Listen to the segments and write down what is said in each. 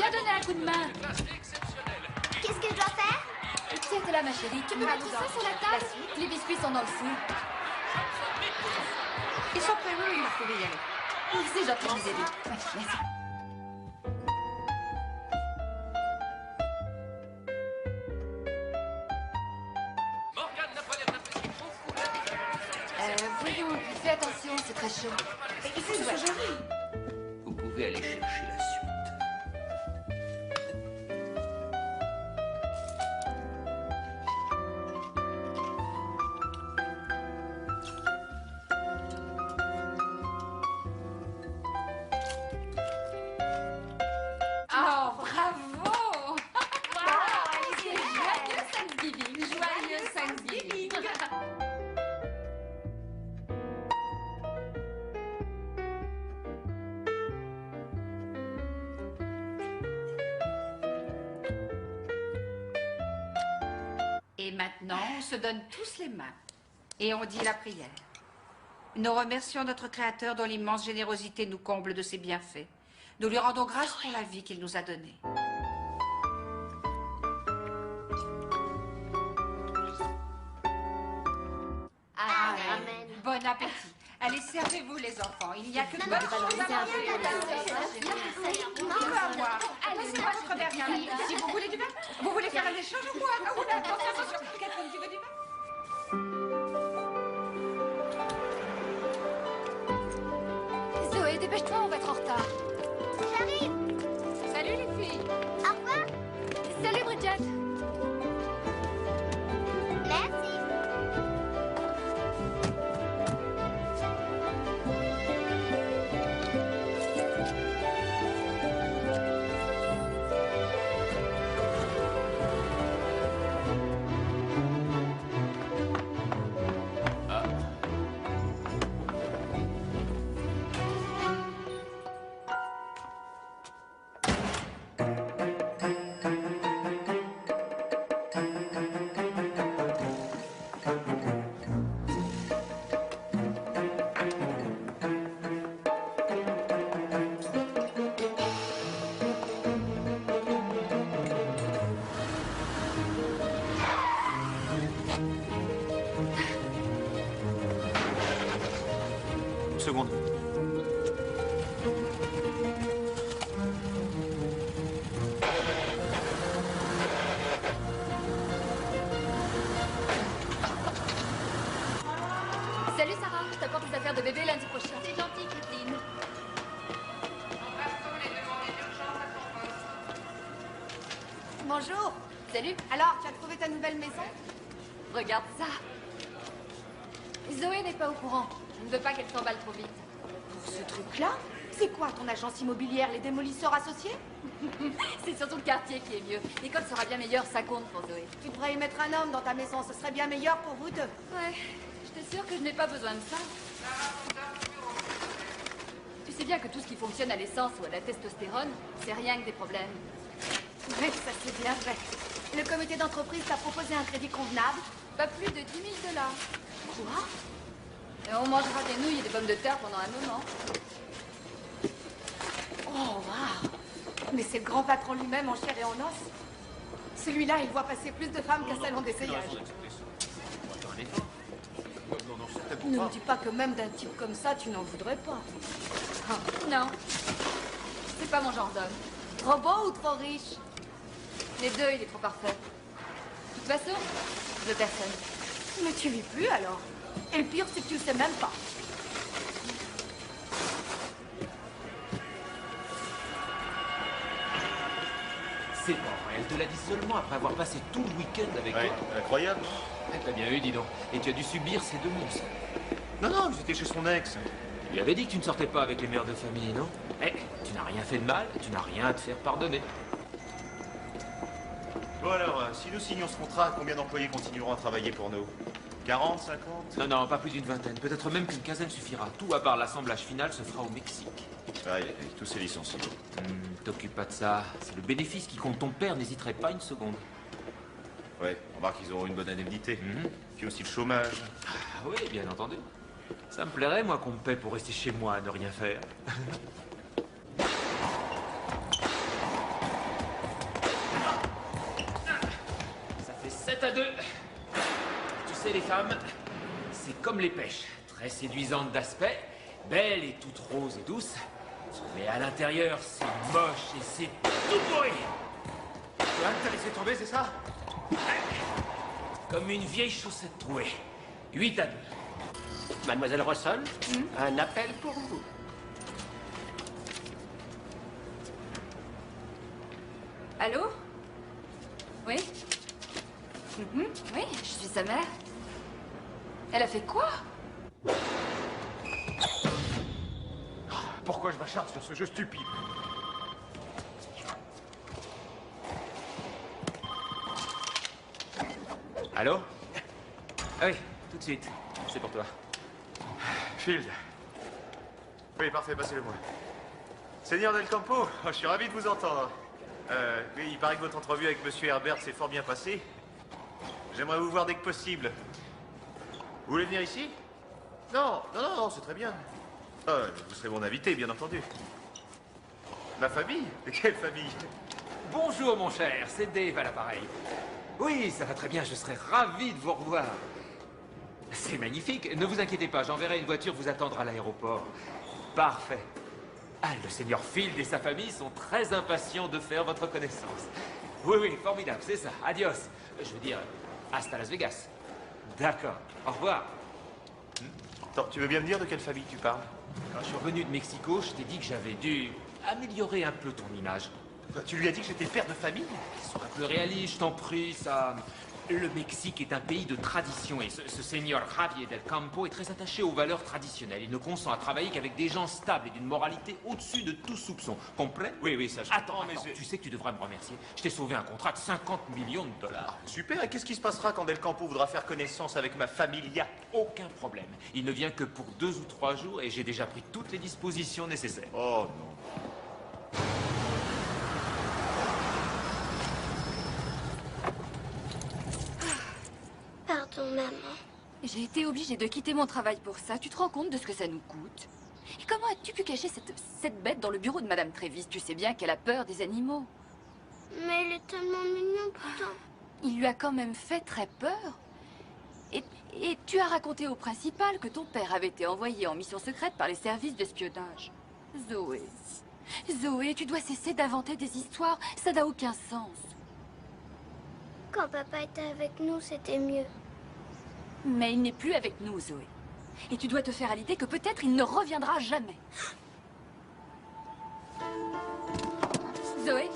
Viens donner un coup de main. Qu'est-ce que je dois faire? Tiens, t'es là, ma chérie. Tu peux mettre ça sur la table? Les biscuits sont dans le four. Ils sont prévenus, vous pouvez y aller. C'est gentil de vous aider. Ouais, merci. Voyons, fais attention, c'est très chaud. C'est joli. Vous pouvez aller chercher la suite. Oh, bravo! Joyeux Thanksgiving! Joyeux Thanksgiving! Et maintenant, on se donne tous les mains. Et on dit la prière. Nous remercions notre Créateur dont l'immense générosité nous comble de ses bienfaits. Nous lui rendons grâce pour la vie qu'il nous a donnée. Amen. Bon appétit. Allez, servez-vous les enfants. Il n'y a que de bonnes choses à manger. Tout à boire. Allez, moi je préfère rien. Si vous voulez du vin, vous voulez faire un échange ou quoi? Ah, oula, attention. Catherine, tu veux du vin? Zoé, dépêche-toi, on va être en retard. J'arrive. Salut les filles. Au revoir. Salut Bridget. Merci. Une seconde. Salut Sarah, je t'apporte des affaires de bébé lundi prochain. C'est gentil, Kathleen. Bonjour. Salut. Alors, tu as trouvé ta nouvelle maison? Regarde ça. Zoé n'est pas au courant. Je ne veux pas qu'elle s'emballe trop vite. Pour ce truc-là? C'est quoi ton agence immobilière, les démolisseurs associés? C'est surtout le quartier qui est mieux. L'école sera bien meilleure, ça compte pour Zoé. Tu devrais y mettre un homme dans ta maison, ce serait bien meilleur pour vous deux. Ouais, je t'assure que je n'ai pas besoin de ça. Tu sais bien que tout ce qui fonctionne à l'essence ou à la testostérone, c'est rien que des problèmes. Oui, ça c'est bien vrai. Le comité d'entreprise t'a proposé un crédit convenable? Pas plus de 10 000 $. Quoi? Et on mangera des nouilles et des pommes de terre pendant un moment. Oh, waouh! Mais c'est le grand patron lui-même en chair et en os. Celui-là, il voit passer plus de femmes qu'un salon d'essayage. Ne me dis pas que même d'un type comme ça, tu n'en voudrais pas. Non, c'est pas mon genre d'homme. Trop beau ou trop riche? Les deux, il est trop parfait. De toute façon, je veux personne. Mais tu vis plus alors. Et le pire, c'est que tu le sais même pas. C'est bon, elle te l'a dit seulement après avoir passé tout le week-end avec Ouais, toi. incroyable. Elle t'a bien eu, dis donc. Et tu as dû subir ces 2 mousses. Non, non, j'étais chez son ex. Tu lui avais dit que tu ne sortais pas avec les mères de famille, non? Eh, tu n'as rien fait de mal, tu n'as rien à te faire pardonner. Bon alors, si nous signons ce contrat, combien d'employés continueront à travailler pour nous? 40, 50? Non, non, pas plus d'une vingtaine. Peut-être même qu'une quinzaine suffira. Tout à part l'assemblage final se fera au Mexique. Ouais, tous ces licenciés. T'occupe pas de ça. C'est le bénéfice qui compte. Ton père n'hésiterait pas une seconde. Ouais, remarque qu'ils auront une bonne indemnité. Mhm. Puis aussi le chômage. Ah oui, bien entendu. Ça me plairait, moi, qu'on me paie pour rester chez moi à ne rien faire. recette à deux. Tu sais, les femmes, c'est comme les pêches. Très séduisantes d'aspect, belles et toutes roses et douces. Mais à l'intérieur, c'est moche et c'est tout pourri. Johan, t'as laissé tomber, c'est ça? Comme une vieille chaussette trouée. 8 à 2. Mademoiselle Rossol, un appel pour vous. Allô? Oui? Oui, je suis sa mère. Elle a fait quoi? Pourquoi je m'acharne sur ce jeu stupide? Allô? Ah oui, tout de suite. C'est pour toi. Field. Oui, parfait, passez-le-moi. Seigneur Del Campo, je suis ravi de vous entendre. Oui, il paraît que votre entrevue avec Monsieur Herbert s'est fort bien passée. J'aimerais vous voir dès que possible. Vous voulez venir ici? Non, c'est très bien. Vous serez mon invité, bien entendu. Ma famille? De quelle famille? Bonjour, mon cher. C'est Dave à l'appareil. Oui, ça va très bien. Je serais ravi de vous revoir. C'est magnifique. Ne vous inquiétez pas. J'enverrai une voiture vous attendre à l'aéroport. Parfait. Ah, le seigneur Field et sa famille sont très impatients de faire votre connaissance. Oui, formidable, c'est ça. Adios. Je veux dire, hasta Las Vegas. D'accord. Au revoir. Attends, tu veux bien me dire de quelle famille tu parles? Quand je suis revenu de Mexico, je t'ai dit que j'avais dû améliorer un peu ton image. Tu lui as dit que j'étais père de famille? Sois un peu réaliste, je t'en prie, ça... Le Mexique est un pays de tradition et ce seigneur Javier del Campo est très attaché aux valeurs traditionnelles. Il ne consent à travailler qu'avec des gens stables et d'une moralité au-dessus de tout soupçon. Comprends? Oui, ça je... Attends, tu sais que tu devrais me remercier. Je t'ai sauvé un contrat de 50 millions de dollars. Super, et qu'est-ce qui se passera quand Del Campo voudra faire connaissance avec ma familia? Aucun problème. Il ne vient que pour 2 ou 3 jours et j'ai déjà pris toutes les dispositions nécessaires. Oh non. Pardon, maman. J'ai été obligée de quitter mon travail pour ça. Tu te rends compte de ce que ça nous coûte? Et comment as-tu pu cacher cette bête dans le bureau de Madame Trévis? Tu sais bien qu'elle a peur des animaux. Mais il est tellement mignon, pourtant. Il lui a quand même fait très peur. Et tu as raconté au principal que ton père avait été envoyé en mission secrète par les services d'espionnage. Zoé, tu dois cesser d'inventer des histoires. Ça n'a aucun sens. Quand papa était avec nous, c'était mieux. Mais il n'est plus avec nous, Zoé. Et tu dois te faire à l'idée que peut-être il ne reviendra jamais. Zoé,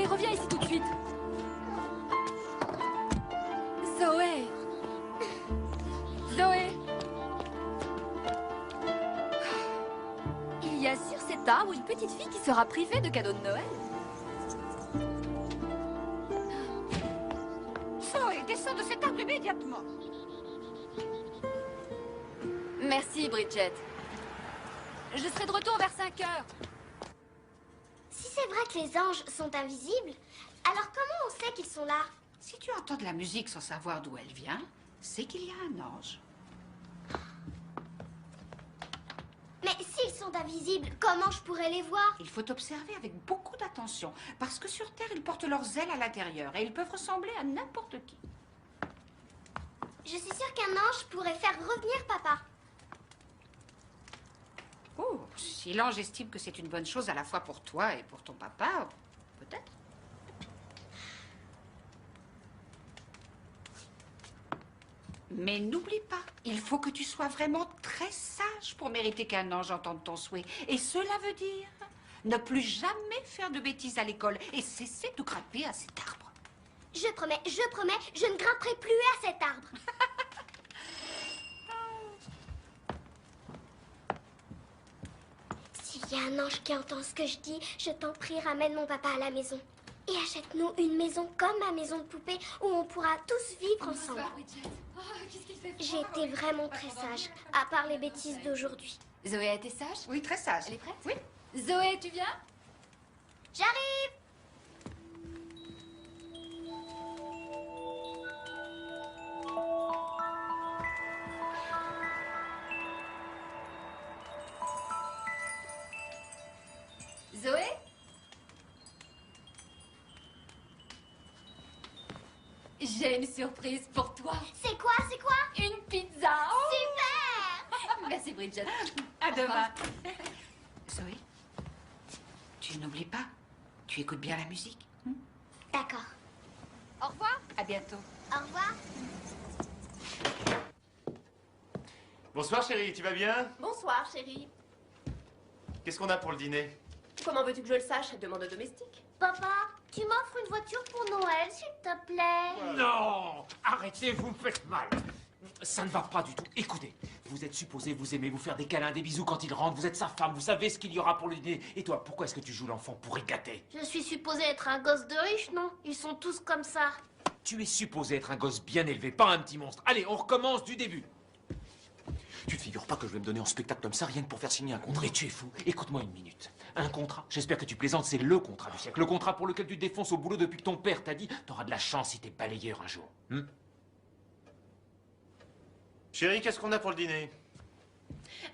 reviens ici tout de suite. Zoé. Il y a sur cet arbre une petite fille qui sera privée de cadeaux de Noël. Zoé, descends de cet arbre immédiatement. Merci, Bridget. Je serai de retour vers 5 heures. Si c'est vrai que les anges sont invisibles, alors comment on sait qu'ils sont là? Si tu entends de la musique sans savoir d'où elle vient, c'est qu'il y a un ange. Mais s'ils sont invisibles, comment je pourrais les voir? Il faut observer avec beaucoup d'attention, parce que sur Terre, ils portent leurs ailes à l'intérieur et ils peuvent ressembler à n'importe qui. Je suis sûre qu'un ange pourrait faire revenir papa. Oh, si l'ange estime que c'est une bonne chose à la fois pour toi et pour ton papa, peut-être. Mais n'oublie pas, il faut que tu sois vraiment très sage pour mériter qu'un ange entende ton souhait. Et cela veut dire ne plus jamais faire de bêtises à l'école et cesser de grimper à cet arbre. Je promets, je ne grimperai plus à cet arbre. S'il y a un ange qui entend ce que je dis, je t'en prie, ramène mon papa à la maison. Et achète-nous une maison comme ma maison de poupée où on pourra tous vivre ensemble. J'ai été vraiment très sage, à part les bêtises d'aujourd'hui. Zoé a été sage? Oui, très sage. Elle est prête? Oui. Zoé, tu viens? J'arrive! Zoé? J'ai une surprise pour toi. C'est quoi? Une pizza. Super! Merci, Bridget. À demain. Zoé, tu n'oublies pas, tu écoutes bien la musique. D'accord. Au revoir. À bientôt. Au revoir. Bonsoir chérie, tu vas bien? Bonsoir, chérie. Qu'est-ce qu'on a pour le dîner? Comment veux-tu que je le sache? Demande au domestique. Papa, tu m'offres une voiture pour Noël, s'il te plaît? Non! Arrêtez, vous me faites mal. Ça ne va pas du tout. Écoutez, vous êtes supposé vous aimer, vous faire des câlins, des bisous quand il rentre. Vous êtes sa femme, vous savez ce qu'il y aura pour le dîner. Et toi, pourquoi est-ce que tu joues l'enfant pour y gâter? Je suis supposée être un gosse de riche, non? Ils sont tous comme ça. Tu es supposé être un gosse bien élevé, pas un petit monstre. Allez, on recommence du début. Tu te figures pas que je vais me donner en spectacle comme ça, rien que pour faire signer un contrat? Mais tu es fou. Écoute-moi une minute. Un contrat, j'espère que tu plaisantes, c'est le contrat du siècle. Le contrat pour lequel tu te défonces au boulot depuis que ton père t'a dit t'auras de la chance si t'es balayeur un jour. Chérie, qu'est-ce qu'on a pour le dîner?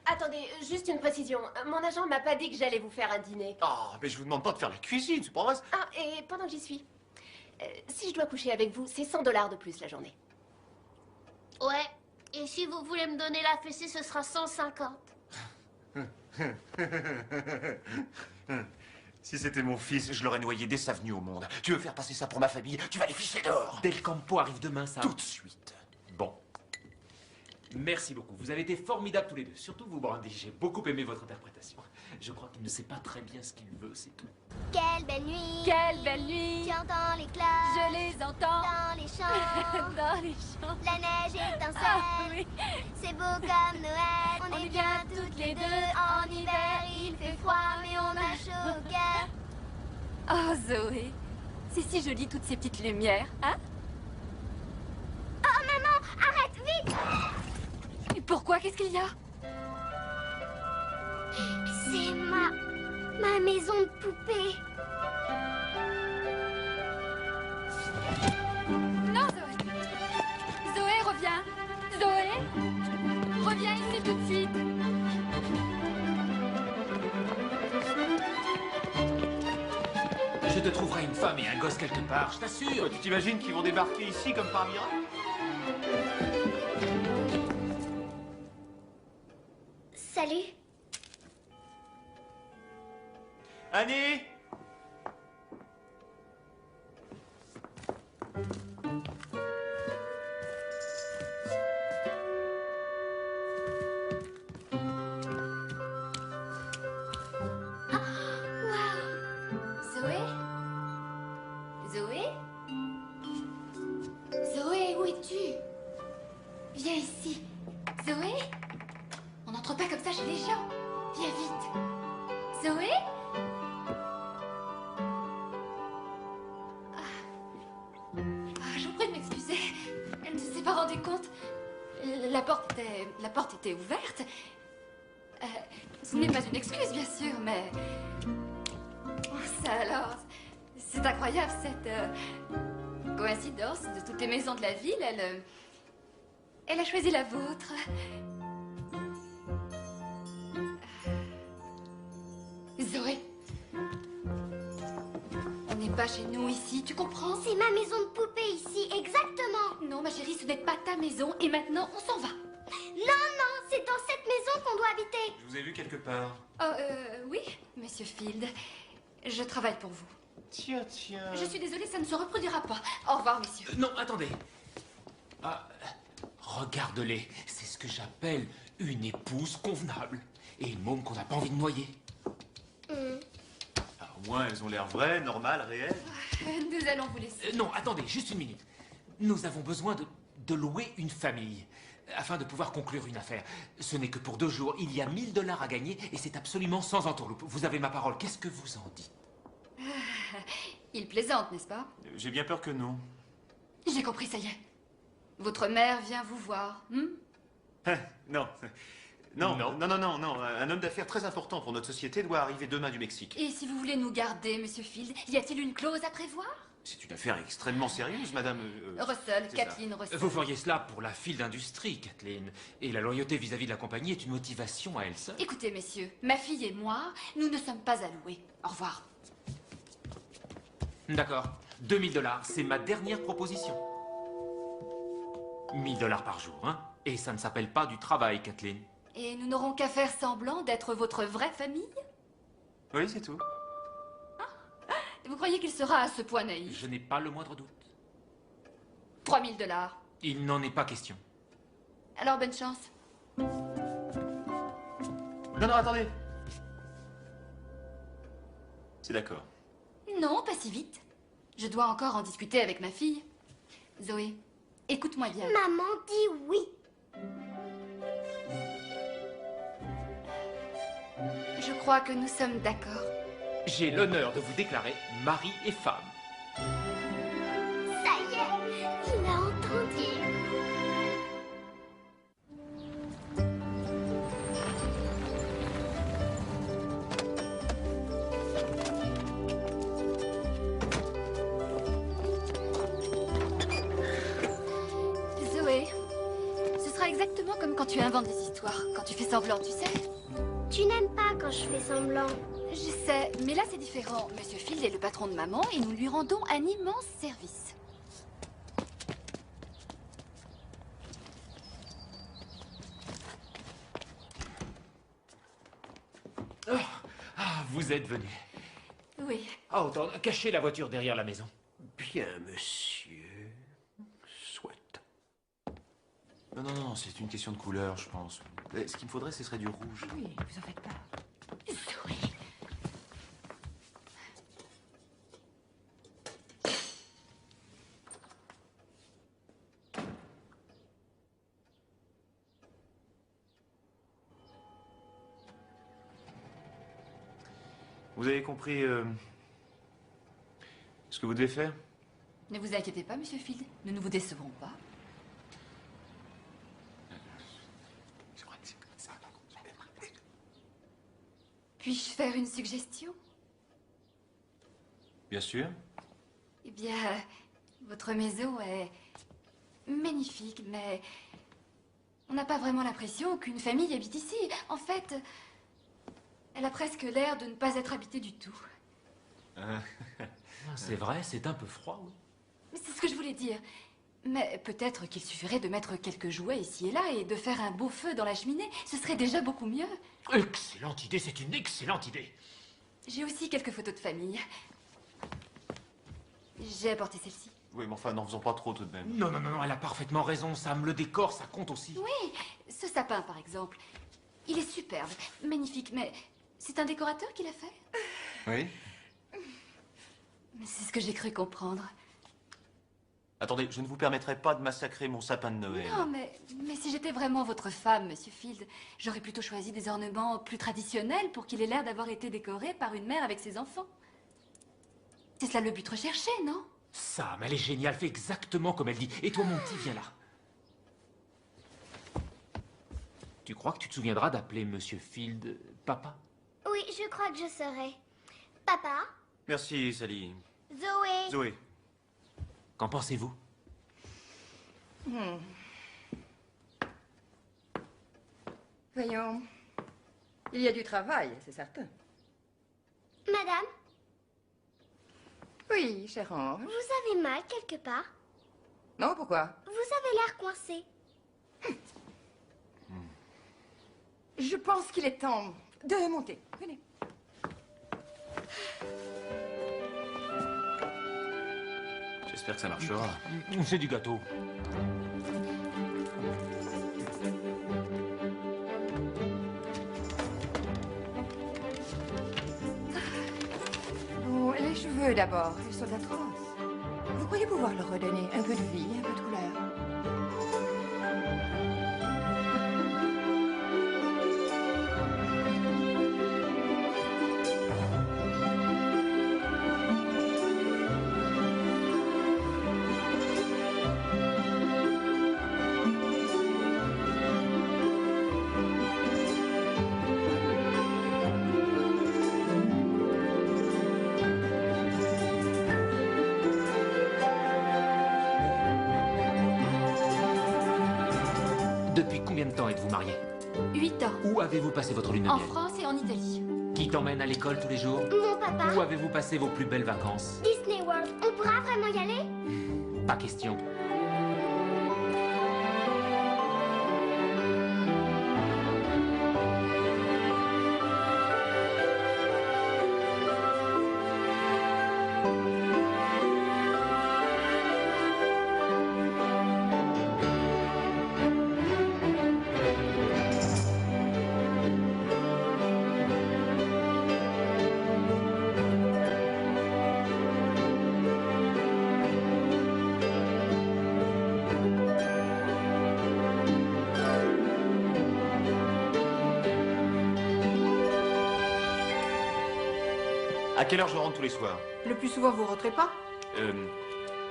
Attendez, juste une précision. Mon agent m'a pas dit que j'allais vous faire un dîner. Ah, mais je vous demande pas de faire la cuisine, c'est pas vrai? Ah, et pendant que j'y suis, si je dois coucher avec vous, c'est 100 $ de plus la journée. Ouais. Et si vous voulez me donner la fessée, ce sera 150. Si c'était mon fils, je l'aurais noyé dès sa venue au monde. Tu veux faire passer ça pour ma famille? Tu vas les ficher dehors! Del Campo arrive demain, ça. Tout de suite. Bon. Merci beaucoup. Vous avez été formidables tous les deux. Surtout vous, Brandy. J'ai beaucoup aimé votre interprétation. Je crois qu'il ne sait pas très bien ce qu'il veut, c'est tout. Quelle belle nuit! Quelle belle nuit. Tu entends les cloches Je les entends. dans les champs. Dans les champs. La neige étincelle. Ah oui. C'est beau comme Noël. On est bien toutes les deux. En hiver, il fait froid, mais on a chaud au cœur. Oh, Zoé. C'est si joli, toutes ces petites lumières, hein? Oh, maman, arrête, vite! Et pourquoi? Qu'est-ce qu'il y a? C'est ma maison de poupée. Non, Zoé. Zoé, reviens. Zoé, reviens ici tout de suite. Je te trouverai une femme et un gosse quelque part, je t'assure. Tu t'imagines qu'ils vont débarquer ici comme par miracle? Salut. Annie! Zoé? Zoé? Zoé, où es-tu? Viens ici. Zoé? On n'entre pas comme ça chez les gens. Viens vite. Zoé? Je vous prie de m'excuser. Elle ne s'est pas rendue compte. La porte était ouverte. Ce n'est pas une excuse, bien sûr, mais... Ça alors, c'est incroyable cette coïncidence de toutes les maisons de la ville. Elle a choisi la vôtre. Zoé, on n'est pas chez nous ici, tu comprends? C'est ma maison de poupée ici, exactement. Non, ma chérie, ce n'est pas ta maison et maintenant on s'en va. Non, c'est dans cette maison qu'on doit habiter. Je vous ai vu quelque part. Oh, oui, monsieur Field. Je travaille pour vous. Tiens. Je suis désolée, ça ne se reproduira pas. Au revoir, messieurs. Non, attendez. Ah, regarde-les. C'est ce que j'appelle une épouse convenable. Et une môme qu'on n'a pas envie de noyer. Ah, au moins, elles ont l'air vraies, normales, réelles. Nous allons vous laisser. Non, attendez, juste une minute. Nous avons besoin de louer une famille afin de pouvoir conclure une affaire. Ce n'est que pour 2 jours. Il y a 1000 $ à gagner et c'est absolument sans entourloupe. Vous avez ma parole. Qu'est-ce que vous en dites? Il plaisante, n'est-ce pas? J'ai bien peur que non. J'ai compris, ça y est. Votre mère vient vous voir. Non. Non. Un homme d'affaires très important pour notre société doit arriver demain du Mexique. Et si vous voulez nous garder, monsieur Field, y a-t-il une clause à prévoir? C'est une affaire extrêmement sérieuse, madame. Russell, c'est Kathleen Russell. Vous feriez cela pour la file d'industrie, Kathleen. Et la loyauté vis-à-vis de la compagnie est une motivation à elle seule. Écoutez, messieurs, ma fille et moi, nous ne sommes pas alloués. Au revoir. D'accord. 2000 $, c'est ma dernière proposition. 1000 $ par jour, hein? Et ça ne s'appelle pas du travail, Kathleen. Et nous n'aurons qu'à faire semblant d'être votre vraie famille? Oui, c'est tout. Vous croyez qu'il sera à ce point naïf? Je n'ai pas le moindre doute. 3000 $. Il n'en est pas question. Alors, bonne chance. Non, non, attendez. C'est d'accord. Non, pas si vite. Je dois encore en discuter avec ma fille. Zoé, écoute-moi bien. Maman dit oui. Je crois que nous sommes d'accord. J'ai l'honneur de vous déclarer mari et femme. Ça y est, il a entendu. Zoé, ce sera exactement comme quand tu inventes des histoires, quand tu fais semblant, tu sais. Tu n'aimes pas quand je fais semblant. Je sais, mais là c'est différent. Monsieur Field est le patron de maman et nous lui rendons un immense service. Vous êtes venu. Oui. Ah, autant cachez la voiture derrière la maison. Bien, monsieur. Soit. Non, non, non, c'est une question de couleur, je pense. Ce qu'il me faudrait, ce serait du rouge. Oui, vous en faites pas. Zoé. Vous avez compris ce que vous devez faire? Ne vous inquiétez pas, Monsieur Field. Nous ne vous décevrons pas. Puis-je faire une suggestion? Bien sûr. Eh bien, votre maison est magnifique, mais on n'a pas vraiment l'impression qu'une famille habite ici. En fait, elle a presque l'air de ne pas être habitée du tout. C'est vrai, c'est un peu froid, oui. Mais c'est ce que je voulais dire. Mais peut-être qu'il suffirait de mettre quelques jouets ici et là et de faire un beau feu dans la cheminée. Ce serait déjà beaucoup mieux. Excellente idée, c'est une excellente idée. J'ai aussi quelques photos de famille. J'ai apporté celle-ci. Oui, mais enfin, n'en faisons pas trop tout de même. Non, non, non, non, elle a parfaitement raison, Sam. Le décor, ça compte aussi. Oui, ce sapin, par exemple. Il est superbe, magnifique, mais c'est un décorateur qui l'a fait? Oui. Mais c'est ce que j'ai cru comprendre. Attendez, je ne vous permettrai pas de massacrer mon sapin de Noël. Non, mais si j'étais vraiment votre femme, Monsieur Field, j'aurais plutôt choisi des ornements plus traditionnels pour qu'il ait l'air d'avoir été décoré par une mère avec ses enfants. C'est cela le but recherché, non? Sam, elle est géniale, fait exactement comme elle dit. Et toi, mon petit, viens là. Tu crois que tu te souviendras d'appeler Monsieur Field papa? Oui, je crois que je saurai. Papa? Merci, Sally. Zoé? Zoé. Qu'en pensez-vous? Voyons. Il y a du travail, c'est certain. Madame? Oui, chère Ange. Vous avez mal quelque part? Non, pourquoi? Vous avez l'air coincé. Je pense qu'il est temps de monter. Venez. J'espère que ça marchera. C'est du gâteau. Bon, les cheveux d'abord, ils sont atroces. Vous pourriez pouvoir leur redonner un peu de vie, un peu de couleur. Depuis combien de temps êtes-vous mariés? 8 ans. Où avez-vous passé votre lune de En miel? France et en Italie. Qui t'emmène à l'école tous les jours? Mon papa? Où avez-vous passé vos plus belles vacances? Disney World. On pourra vraiment y aller? Pas question. À quelle heure je rentre tous les soirs? Le plus souvent, vous rentrez pas?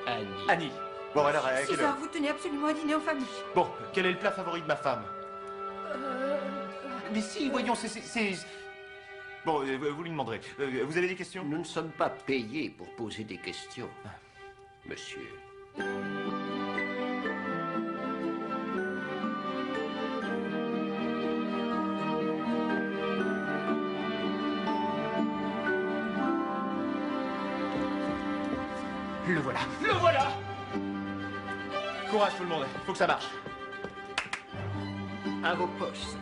Annie. Annie. Bon, alors, à 6 quelle heures, heure? vous tenez absolument à dîner en famille. Bon, quel est le plat favori de ma femme? Mais si, voyons, Bon, vous lui demanderez. Vous avez des questions? Nous ne sommes pas payés pour poser des questions, monsieur. Le voilà. Le voilà. Courage tout le monde, faut que ça marche. À vos postes.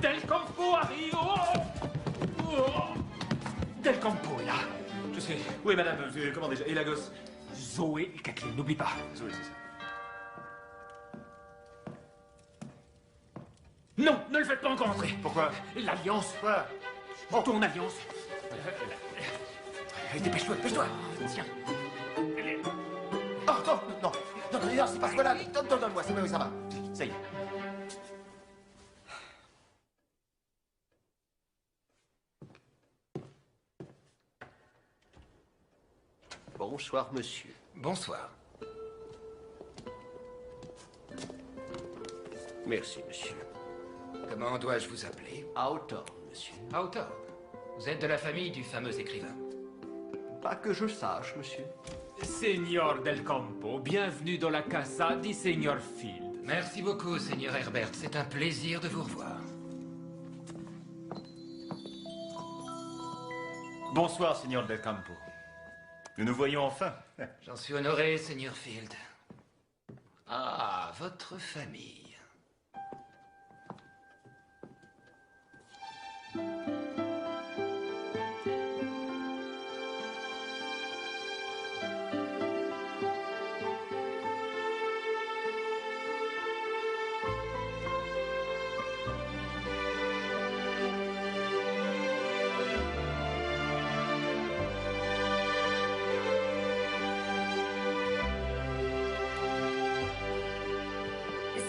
Del Campo arrive. Del Campo est là. Je sais. Oui, madame, comment déjà? Et la gosse? Zoé et Kathleen, n'oublie pas. Zoé, c'est ça. Non, ne le faites pas encore entrer. Pourquoi? L'alliance. Quoi? Oh, ton alliance. Dépêche-toi, dépêche-toi. Tiens. Oh, non, non, non, non, non, c'est pas ce voilà. Donne-moi, c'est bon, oui, ça va. Ça y est. Bonsoir, monsieur. Bonsoir. Merci, monsieur. Comment dois-je vous appeler? Hawthorne, monsieur. Hawthorne. Vous êtes de la famille du fameux écrivain. Pas que je sache, monsieur. Seigneur Del Campo, bienvenue dans la casa di Seigneur Field. Merci beaucoup, Seigneur Herbert. C'est un plaisir de vous revoir. Bonsoir, Seigneur Del Campo. Nous nous voyons enfin. J'en suis honoré, Seigneur Field. Ah, votre famille.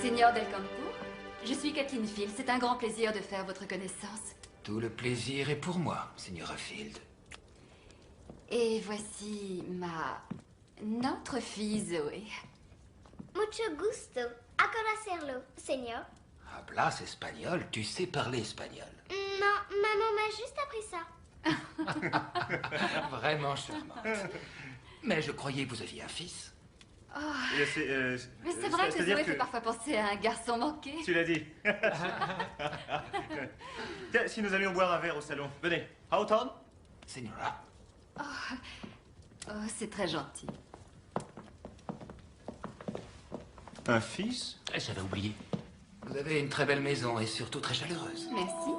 Seigneur Del Campo, je suis Kathleen Field. C'est un grand plaisir de faire votre connaissance. Tout le plaisir est pour moi, Seigneur Field. Et voici notre fille Zoé. Mucho gusto. A conocerlo, señor. Hablas espagnol? Tu sais parler espagnol? Non, maman m'a juste appris ça. Vraiment charmante. Mais je croyais que vous aviez un fils. Oh. Mais c'est vrai que Zoé fait parfois penser à un garçon manqué. Tu l'as dit. Tiens, si nous allions boire un verre au salon. Venez. Hawthorne? Señora. Oh, c'est très gentil. Un fils? J'avais oublié. Vous avez une très belle maison et surtout très chaleureuse. Merci.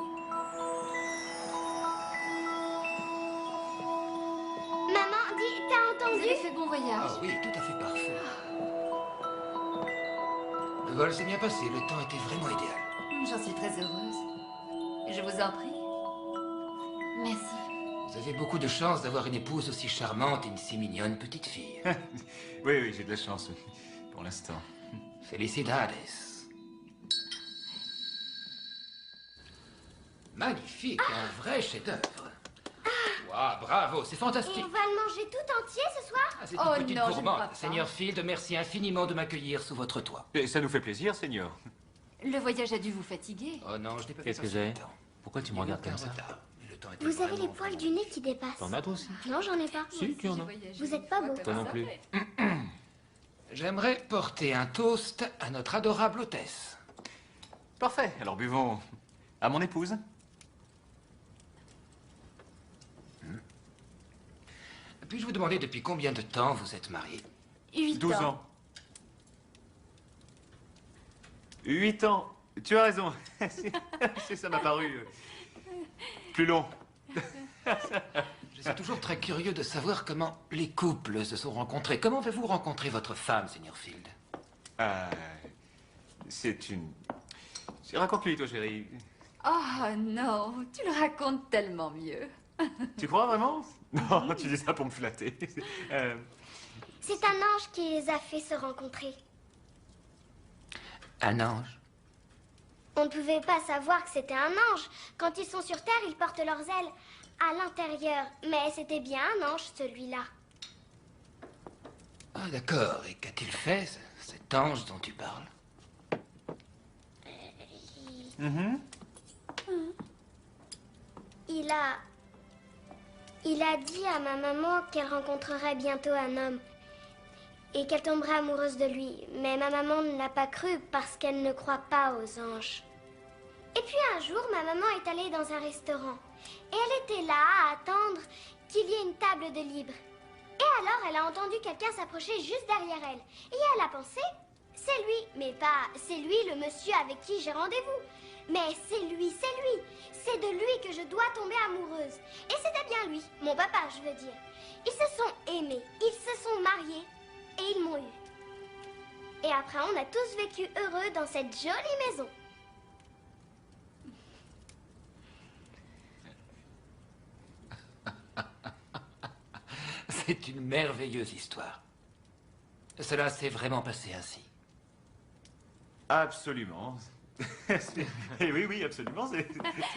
Maman, dis, t'as Vous entendu? avez fait bon voyage. Ah oui, tout à fait parfait. Le vol s'est bien passé, le temps était vraiment idéal. J'en suis très heureuse. Je vous en prie. Merci. Vous avez beaucoup de chance d'avoir une épouse aussi charmante et une si mignonne petite fille. Oui, oui, j'ai de la chance, pour l'instant. Felicidades. Magnifique, un vrai chef-d'œuvre. Wow, bravo, c'est Et fantastique. on va le manger tout entier ce soir? Ah, c'est Oh une petite non, je ne gourmande. crois pas. Seigneur Field, merci infiniment de m'accueillir sous votre toit. Et ça nous fait plaisir, Seigneur. Le voyage a dû vous fatiguer. Oh non, je n'ai pas Qu'est-ce fait que j'ai? passer le temps. Pourquoi tu Il me y a regardes aucun comme ça? retard. Le temps était Vous avez les vraiment, poils vraiment du nez qui dépassent. T'en as toi aussi? Non, j'en ai pas. Si, tu en as. Vous êtes pas beau. Toi non plus. J'aimerais porter un toast à notre adorable hôtesse. Parfait, alors buvons à mon épouse. Puis-je vous demander depuis combien de temps vous êtes mariés? 8 12 ans. 8 ans. Tu as raison. Ça m'a paru plus long. Je suis toujours très curieux de savoir comment les couples se sont rencontrés. Comment avez-vous rencontré votre femme, Seigneur Field? C'est une... Raconte-lui, toi, chérie. Oh non, tu le racontes tellement mieux. Tu crois vraiment? Non, tu dis ça pour me flatter. C'est un ange qui les a fait se rencontrer. Un ange? On ne pouvait pas savoir que c'était un ange. Quand ils sont sur Terre, ils portent leurs ailes. à l'intérieur. Mais c'était bien un ange, celui-là. Ah, d'accord. Et qu'a-t-il fait, cet ange dont tu parles? Il a dit à ma maman qu'elle rencontrerait bientôt un homme et qu'elle tomberait amoureuse de lui. Mais ma maman ne l'a pas cru parce qu'elle ne croit pas aux anges. Et puis un jour, ma maman est allée dans un restaurant et elle était là à attendre qu'il y ait une table de libre. Et alors, elle a entendu quelqu'un s'approcher juste derrière elle. Et elle a pensé, c'est lui, mais pas c'est lui le monsieur avec qui j'ai rendez-vous. Mais c'est lui, c'est de lui que je dois tomber amoureuse. Et c'était bien lui, mon papa, je veux dire. Ils se sont aimés, ils se sont mariés et ils m'ont eu. Et après, on a tous vécu heureux dans cette jolie maison. C'est une merveilleuse histoire. Cela s'est vraiment passé ainsi. Absolument. Et oui, oui, absolument. C'est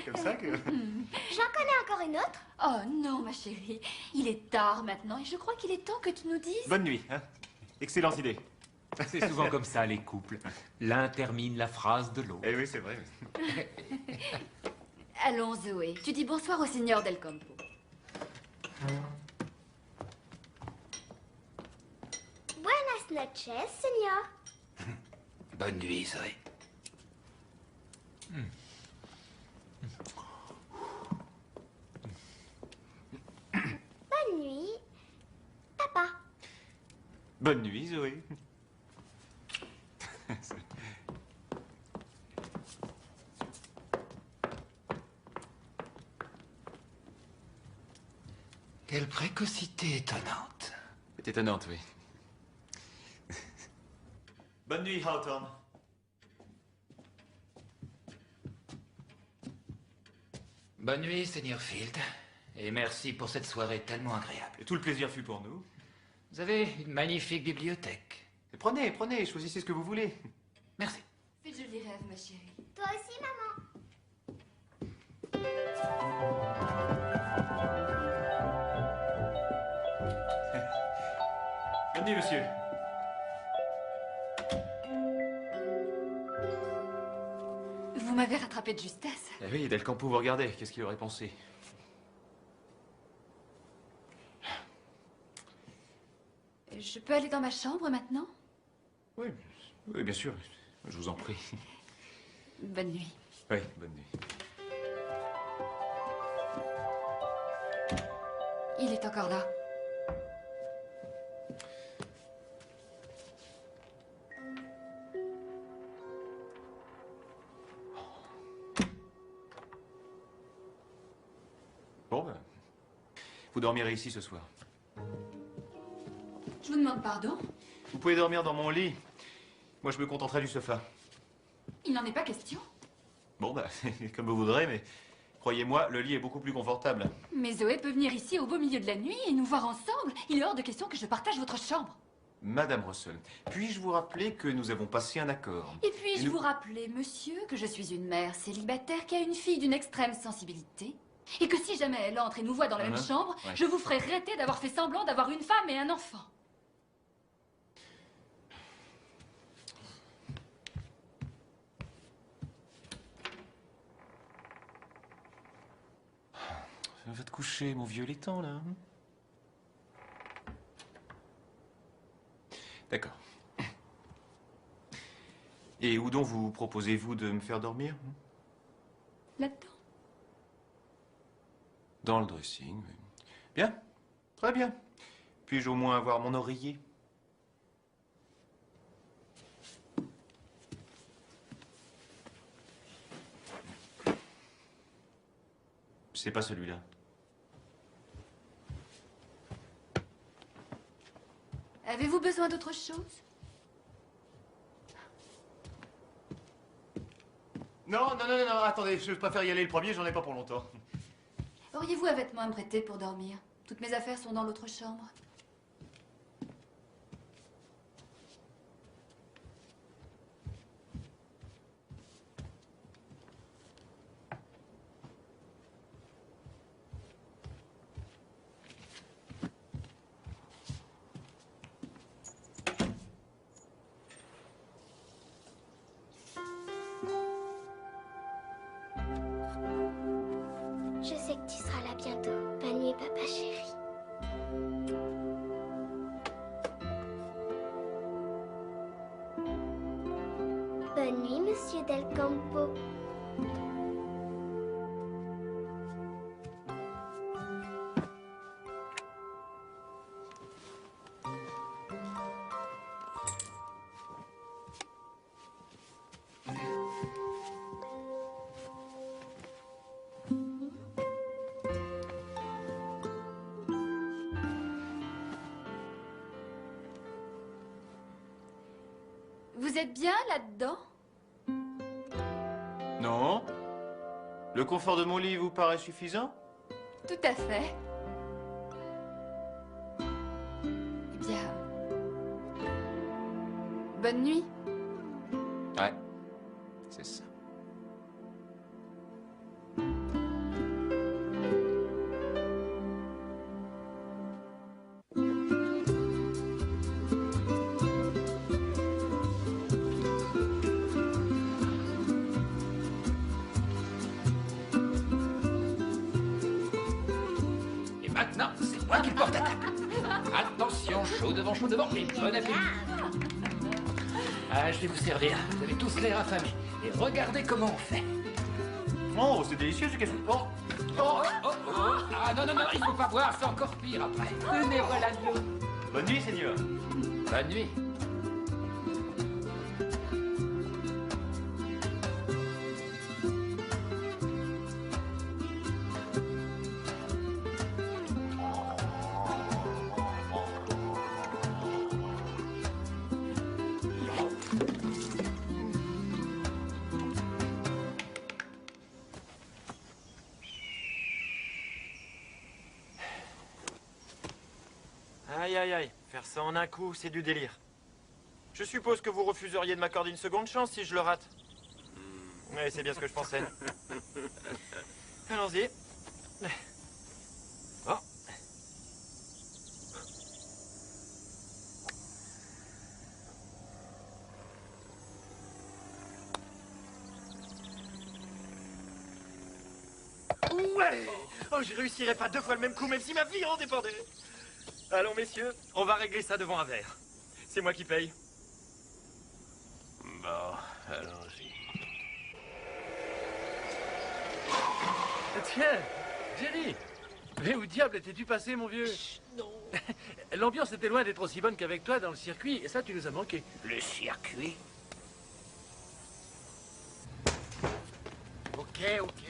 comme ça que... J'en connais encore une autre. Oh non, ma chérie. Il est tard maintenant et je crois qu'il est temps que tu nous dises... Bonne nuit. Hein. Excellente idée. C'est souvent comme ça, les couples. L'un termine la phrase de l'autre. Eh oui, c'est vrai. Allons, Zoé. Tu dis bonsoir au Seigneur Del Campo. Buenas noches, señor. Bonne nuit, Zoé. Bonne nuit, papa. Bonne nuit, Zoé. Quelle précocité étonnante. C'est étonnante, oui. Bonne nuit, Hawthorne. Bonne nuit, Seigneur Field. Et merci pour cette soirée tellement agréable. Et tout le plaisir fut pour nous. Vous avez une magnifique bibliothèque. Et prenez, prenez, choisissez ce que vous voulez. Merci. Fais de jolis rêves, ma chérie. Toi aussi, maman. Bonne nuit, monsieur. Vous m'avez rattrapé de justesse. Eh oui, Del Campo vous regardez. Qu'est-ce qu'il aurait pensé? Je peux aller dans ma chambre maintenant? Oui, oui, bien sûr. Je vous en prie. Bonne nuit. Oui, bonne nuit. Il est encore là. Bon, ben, vous dormirez ici ce soir. Je vous demande pardon. Vous pouvez dormir dans mon lit. Moi, je me contenterai du sofa. Il n'en est pas question. Bon, bah, comme vous voudrez, mais croyez-moi, le lit est beaucoup plus confortable. Mais Zoé peut venir ici au beau milieu de la nuit et nous voir ensemble. Il est hors de question que je partage votre chambre. Madame Russell, puis-je vous rappeler que nous avons passé un accord? Et puis-je nous- vous rappeler, monsieur, que je suis une mère célibataire qui a une fille d'une extrême sensibilité et que si jamais elle entre et nous voit dans la même chambre, ouais. je vous ferai regretter d'avoir fait semblant d'avoir une femme et un enfant. Va te coucher, mon vieux, il est temps, là. Hein. D'accord. Et où donc vous proposez-vous de me faire dormir? Là-dedans. Dans le dressing, oui. Bien, très bien. Puis-je au moins avoir mon oreiller? C'est pas celui-là. Avez-vous besoin d'autre chose? Non, non, non, non, non, attendez, je préfère y aller le premier, j'en ai pas pour longtemps. Auriez-vous un vêtement à me prêter pour dormir? Toutes mes affaires sont dans l'autre chambre. Monsieur Del Campo. Vous êtes bien là-dedans? Non. Le confort de mon lit vous paraît suffisant? Tout à fait. Eh bien... bonne nuit. Ouais, c'est ça. Et maintenant, c'est moi qui porte attaque. Attention, chaud devant, et bon appétit. Ah, je vais vous servir. Vous avez tous l'air affamés. Et regardez comment on fait. Oh, c'est délicieux ce café. Oh, Oh, oh, oh. Ah non, non, non, il faut pas boire, c'est encore pire après. Tenez, voilà de l'eau. bonne nuit, Seigneur. Bonne nuit. Aïe, aïe, aïe. Faire ça en un coup, c'est du délire. Je suppose que vous refuseriez de m'accorder une seconde chance si je le rate. Oui, c'est bien ce que je pensais. Allons-y. Oh. Ouais. Oh, je réussirais pas 2 fois le même coup, même si ma vie en dépendait. Allons, messieurs, on va régler ça devant un verre. C'est moi qui paye. Bon, allons-y. Tiens, Jerry. Mais où diable étais-tu passé, mon vieux? Non. L'ambiance était loin d'être aussi bonne qu'avec toi dans le circuit, et ça, tu nous as manqué. Le circuit? Ok, ok.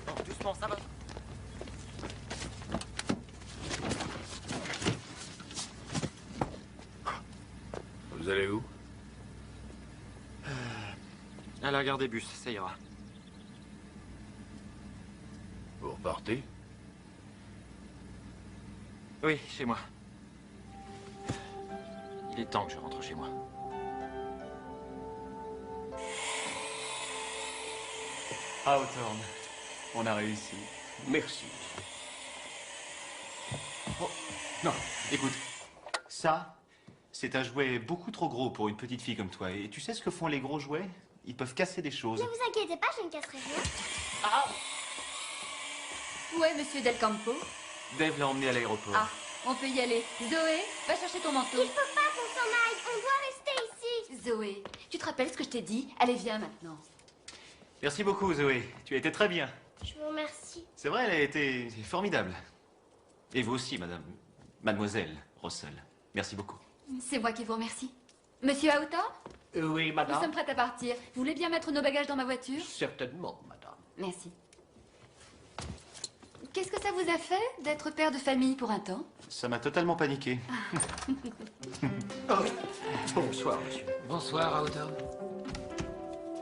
Oh, doucement, ça va. Vous allez où? À la gare des bus, ça ira. Vous repartez? Oui, chez moi. Il est temps que je rentre chez moi. Hawthorne, on a réussi. Merci. Oh, non, écoute, ça, c'est un jouet beaucoup trop gros pour une petite fille comme toi. Et tu sais ce que font les gros jouets? Ils peuvent casser des choses. Ne vous inquiétez pas, je ne casserai rien. Ah! Où est Monsieur Del Campo? Dave l'a emmené à l'aéroport. Ah, on peut y aller. Zoé, va chercher ton manteau. Il faut pas qu'on s'en aille, on doit rester ici. Zoé, tu te rappelles ce que je t'ai dit? Allez, viens maintenant. Merci beaucoup, Zoé. Tu as été très bien. Je vous remercie. C'est vrai, elle a été formidable. Et vous aussi, mademoiselle Russell. Merci beaucoup. C'est moi qui vous remercie. Monsieur Hawthorne? Oui, Nous madame. sommes prêts à partir. Vous voulez bien mettre nos bagages dans ma voiture? Certainement, madame. Merci. Qu'est-ce que ça vous a fait d'être père de famille pour un temps? Ça m'a totalement paniqué. Bonsoir, monsieur. Bonsoir, Hawthorne.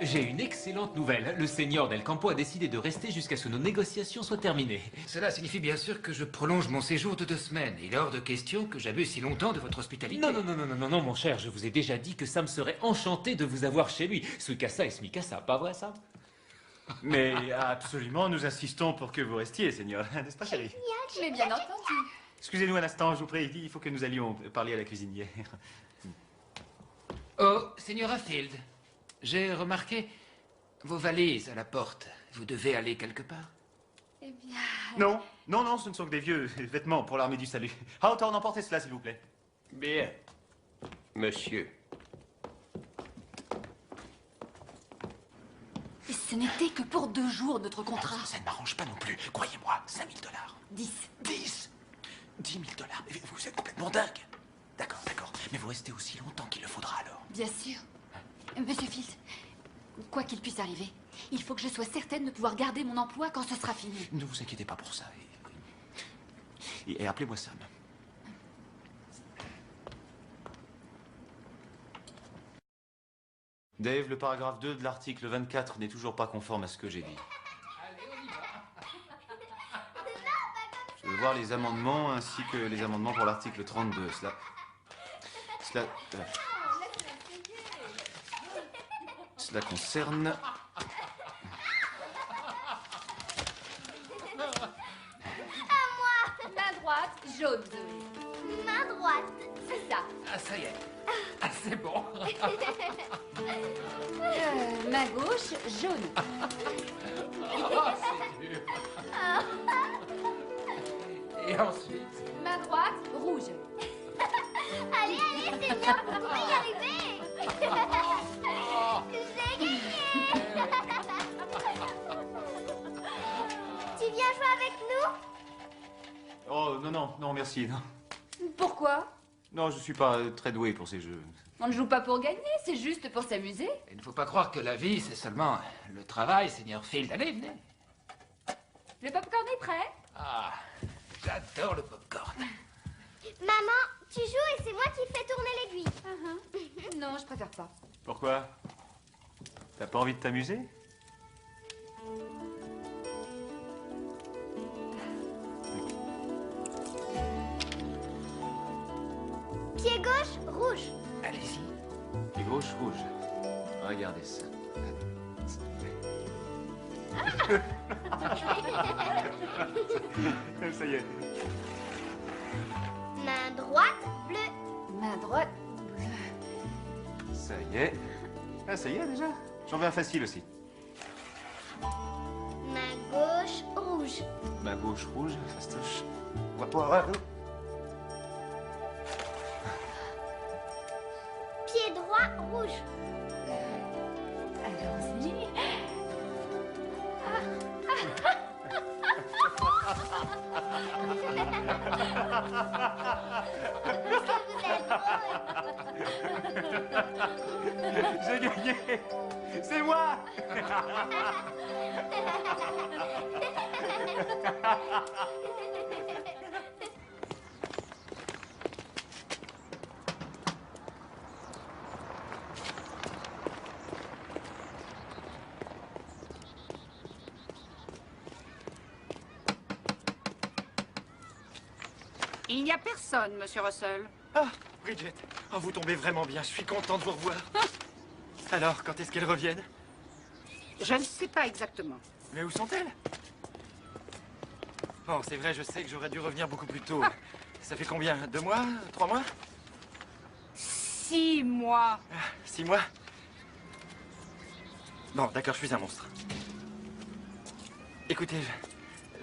J'ai une excellente nouvelle. Le seigneur Del Campo a décidé de rester jusqu'à ce que nos négociations soient terminées. Cela signifie bien sûr que je prolonge mon séjour de 2 semaines. Il est hors de question que j'abuse si longtemps de votre hospitalité. Non, non, non, non, non, non, non, mon cher, je vous ai déjà dit que Sam serait enchanté de vous avoir chez lui. Sukasa et Smikasa, pas vrai, Sam? Mais absolument, nous insistons pour que vous restiez, Seigneur. N'est-ce pas, chérie? Mais bien entendu. Excusez-nous un instant, je vous prie. Il faut que nous allions parler à la cuisinière. Oh, Señora Field, j'ai remarqué vos valises à la porte. Vous devez aller quelque part? Eh bien... Non, non, non, ce ne sont que des vieux vêtements pour l'armée du salut. Hawthorne, emportez cela, s'il vous plaît. Bien. Monsieur, Ce n'était que pour 2 jours, notre contrat. Ça ne m'arrange pas non plus. Croyez-moi, 5 000 $. 10. 10 000 $. Vous êtes complètement dingue. D'accord, d'accord. Mais vous restez aussi longtemps qu'il le faudra alors. Bien sûr. Monsieur Fields, quoi qu'il puisse arriver, il faut que je sois certaine de pouvoir garder mon emploi quand ce sera fini. Ne vous inquiétez pas pour ça. Et appelez-moi Sam. Dave, le paragraphe 2 de l'article 24 n'est toujours pas conforme à ce que j'ai dit. Je veux voir les amendements ainsi que les amendements pour l'article 32. Cela concerne... Main droite, jaune. Main droite. C'est ça. Ah, ça y est. Ah, c'est bon. Main gauche, jaune. Oh, c'est dur. Et ensuite? Main droite, rouge. Allez, allez, c'est bien, vous pouvez y arriver. J'ai gagné. Tu viens jouer avec nous? Oh, non, non, non, merci, non. Pourquoi? Non, je suis pas très doué pour ces jeux. On ne joue pas pour gagner, c'est juste pour s'amuser. Il ne faut pas croire que la vie, c'est seulement le travail, Seigneur Field. Allez, venez. Le popcorn est prêt? Ah, j'adore le popcorn. Maman, tu joues et c'est moi qui fais tourner l'aiguille. Non, je préfère pas. Pourquoi? T'as pas envie de t'amuser? Pied gauche, rouge. Allez-y. Pied gauche, rouge. Regardez ça. Ça y est. Main droite, bleu. Main droite, Ça y est. Ah, ça y est déjà? J'en veux un facile aussi. Main gauche, rouge. Ma gauche, rouge, fastoche. Pied droit, rouge. allons-y. J'ai gagné! C'est moi! Il n'y a personne, monsieur Russell. Ah, Bridget, oh, vous tombez vraiment bien. Je suis content de vous revoir. Alors, quand est-ce qu'elles reviennent? Je ne sais pas exactement. Mais où sont-elles? Bon, c'est vrai, je sais que j'aurais dû revenir beaucoup plus tôt. Ça fait combien? 2 mois? 3 mois? 6 mois. 6 mois? Bon, d'accord, je suis un monstre. Écoutez,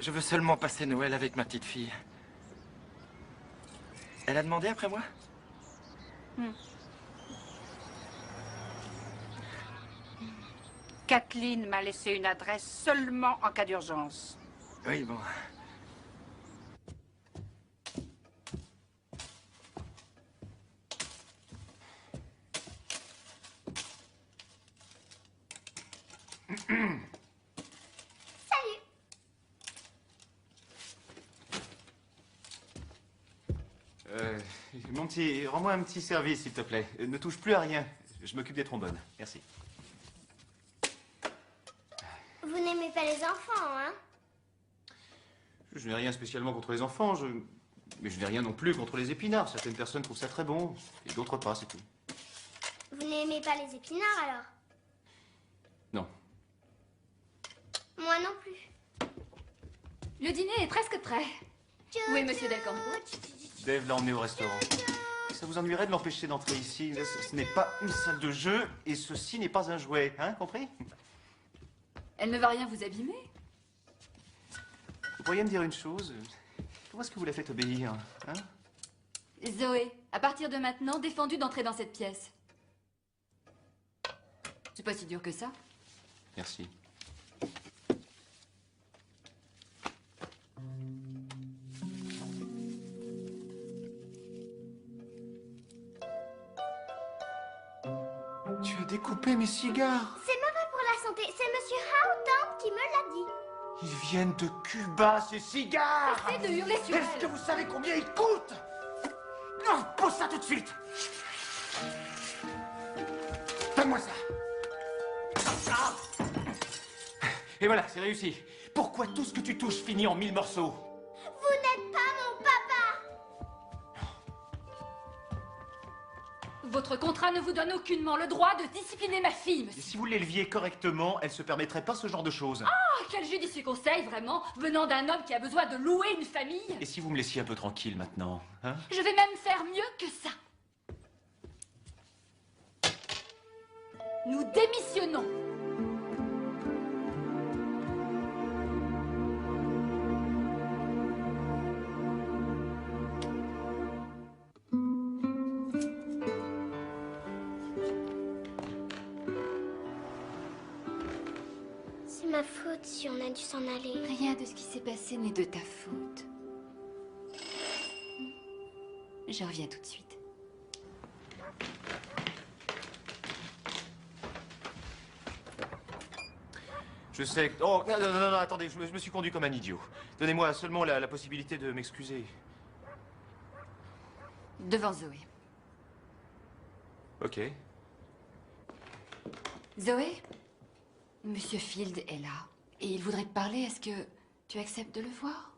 je veux seulement passer Noël avec ma petite fille. Elle a demandé après moi? Kathleen m'a laissé une adresse seulement en cas d'urgence. Oui, bon. Salut. Mon petit, rends-moi un petit service, s'il te plaît. Ne touche plus à rien. Je m'occupe des trombones. Merci. Vous n'aimez pas les enfants, hein? Je n'ai rien spécialement contre les enfants, mais je n'ai rien non plus contre les épinards. Certaines personnes trouvent ça très bon, et d'autres pas, c'est tout. Vous n'aimez pas les épinards, alors? Non. Moi non plus. Le dîner est presque prêt. Oui, monsieur Del Campo. Dave l'a emmené au restaurant. Ça vous ennuierait de m'empêcher d'entrer ici. Ce n'est pas une salle de jeu, et ceci n'est pas un jouet, hein, compris? Elle ne va rien vous abîmer. Vous pourriez me dire une chose? Comment est-ce que vous la faites obéir, hein? Zoé, à partir de maintenant, défendu d'entrer dans cette pièce. C'est pas si dur que ça. Merci. Tu as découpé mes cigares. C'est mauvais pour la santé. C'est Monsieur Houghton qui me l'a dit. Ils viennent de Cuba, ces cigares. Arrêtez de hurler sur elle. Est-ce que vous savez combien ils coûtent? Non, pose ça tout de suite. Donne-moi ça. Ah. Et voilà, c'est réussi. Pourquoi tout ce que tu touches finit en 1000 morceaux? Vous n'êtes pas mon papa. Votre contrat ne vous donne aucunement le droit de discipliner ma fille, Et monsieur. si vous l'éleviez correctement, elle se permettrait pas ce genre de choses. Ah, quel judicieux conseil, vraiment, venant d'un homme qui a besoin de louer une famille. Et si vous me laissiez un peu tranquille maintenant, hein? Je vais même faire mieux que ça. Nous démissionnons. C'est ma faute si on a dû s'en aller. Rien de ce qui s'est passé n'est de ta faute. Je reviens tout de suite. Je sais que... Oh, non, attendez, je me suis conduit comme un idiot. Donnez-moi seulement la possibilité de m'excuser. Devant Zoé. Ok. Zoé, Monsieur Field est là. Et il voudrait te parler. Est-ce que tu acceptes de le voir?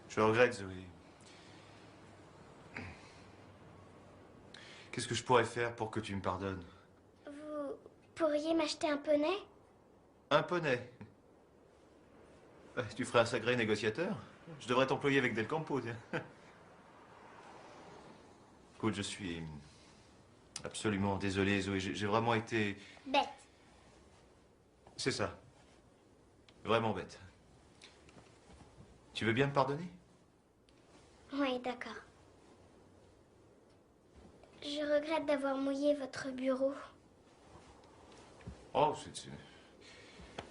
Je regrette, Zoé. Qu'est-ce que je pourrais faire pour que tu me pardonnes? Vous pourriez m'acheter un poney? Un poney. Tu ferais un sacré négociateur. Je devrais t'employer avec Del Campo, tiens. Écoute, je suis absolument désolé, Zoé. J'ai vraiment été... Bête. C'est ça. Vraiment bête. Tu veux bien me pardonner? Oui, d'accord. Je regrette d'avoir mouillé votre bureau. Oh,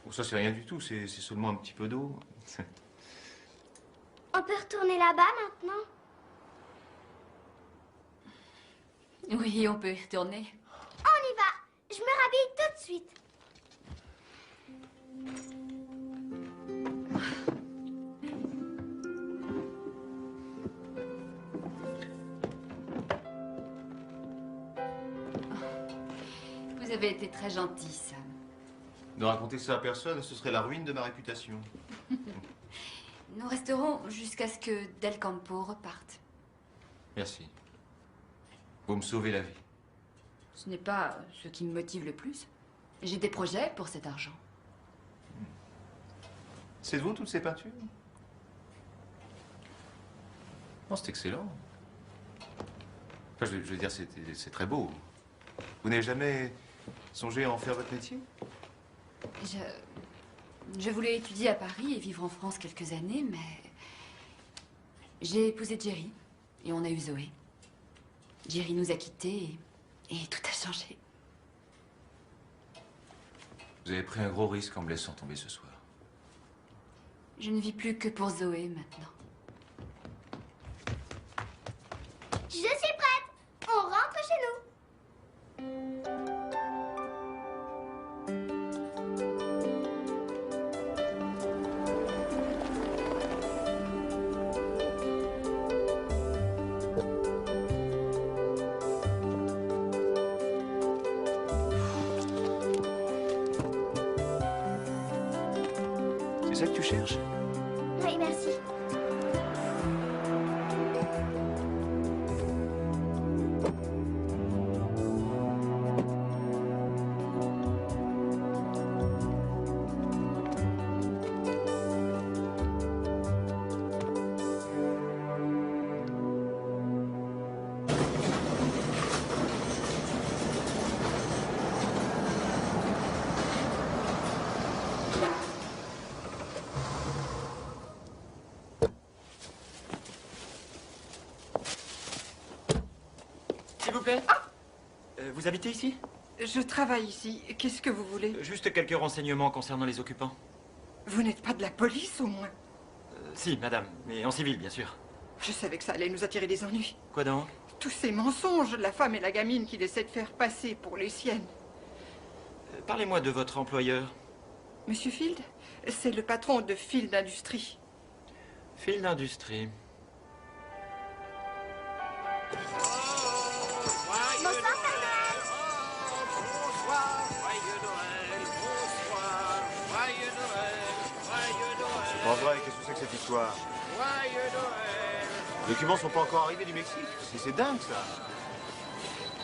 oh, ça, c'est rien du tout. C'est seulement un petit peu d'eau. On peut retourner là-bas maintenant? Oui, on peut y retourner. On y va. Je me rhabille tout de suite. Vous avez été très gentil, Sam. Ne raconter ça à personne, ce serait la ruine de ma réputation. Nous resterons jusqu'à ce que Del Campo reparte. Merci. Vous me sauvez la vie. Ce n'est pas ce qui me motive le plus. J'ai des projets pour cet argent. C'est de vous, toutes ces peintures? Non, c'est excellent. Enfin, je veux dire, c'est très beau. Vous n'avez jamais songé à en faire votre métier? Je voulais étudier à Paris et vivre en France quelques années, mais... J'ai épousé Jerry et on a eu Zoé. Jerry nous a quittés et tout a changé. Vous avez pris un gros risque en me laissant tomber ce soir. Je ne vis plus que pour Zoé maintenant. Je suis prête. On rentre chez nous. C'est ça que tu cherches? Oui, merci. habitez ici? Je travaille ici. Qu'est-ce que vous voulez? Juste quelques renseignements concernant les occupants. Vous n'êtes pas de la police, au moins? Si, madame, mais en civil, bien sûr. Je savais que ça allait nous attirer des ennuis. Quoi donc? Tous ces mensonges, la femme et la gamine qu'il essaie de faire passer pour les siennes. Parlez-moi de votre employeur. Monsieur Field, c'est le patron de Field Industries. Field Industries. C'est pas vrai, qu'est-ce que c'est que cette histoire? Les documents sont pas encore arrivés du Mexique. C'est dingue, ça.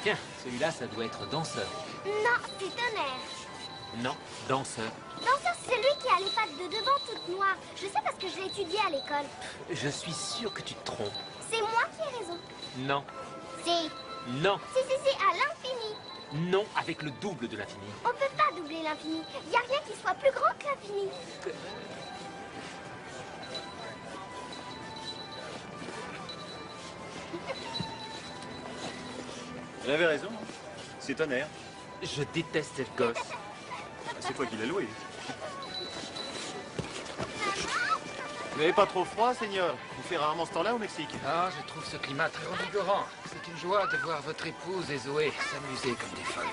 Tiens, celui-là, ça doit être danseur. Non, c'est Tonnerre. Non, danseur. Danseur, c'est celui qui a les pattes de devant toutes noires. Je sais parce que je l'ai étudié à l'école. Je suis sûr que tu te trompes. C'est moi qui ai raison. Non. Si. Non. Si, à l'infini. Non, avec le double de l'infini. On peut pas doubler l'infini. Il n'y a rien qui soit plus grand que l'infini. Elle avait raison. C'est Tonnerre. Je déteste cette gosse. C'est toi qui l'as loué. Vous n'avez pas trop froid, Seigneur? Il fait rarement ce temps-là au Mexique. Ah, je trouve ce climat très revigorant. C'est une joie de voir votre épouse et Zoé s'amuser comme des folles.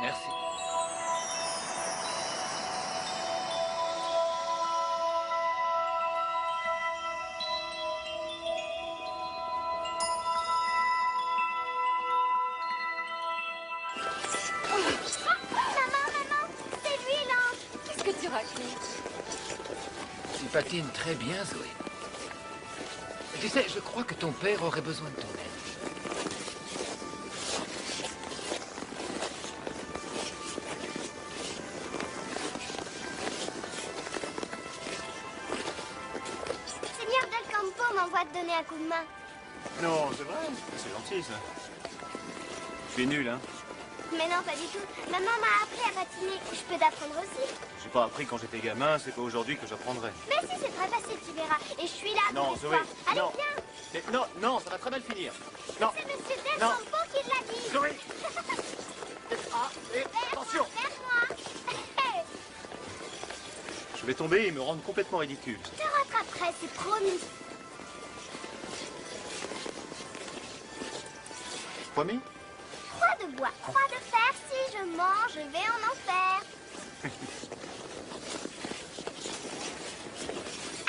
Merci. Maman, c'est lui, l'ange. Qu'est-ce que tu racontes? Tu patines très bien, Zoé. Tu sais, je crois que ton père aurait besoin de ton aide. Seigneur Del Campo m'envoie te donner un coup de main. Non, c'est vrai. C'est gentil, ça. Je suis nul, hein. Mais non, pas du tout. Maman m'a appris à patiner. Je peux t'apprendre aussi. J'ai pas appris quand j'étais gamin, c'est pas aujourd'hui que j'apprendrai. Mais si, c'est très facile, tu verras. Et je suis là Non, pour les Zoé, fois. Allez, non. viens. Mais non, ça va très mal finir. Non. C'est Monsieur Del Non. Campo qui l'a dit. Zoé. Attention. Vers moi. Je vais tomber et me rendre complètement ridicule. Je te rattraperai, c'est promis. Promis? Croix de bois, croix de fer, si je mange, je vais en enfer.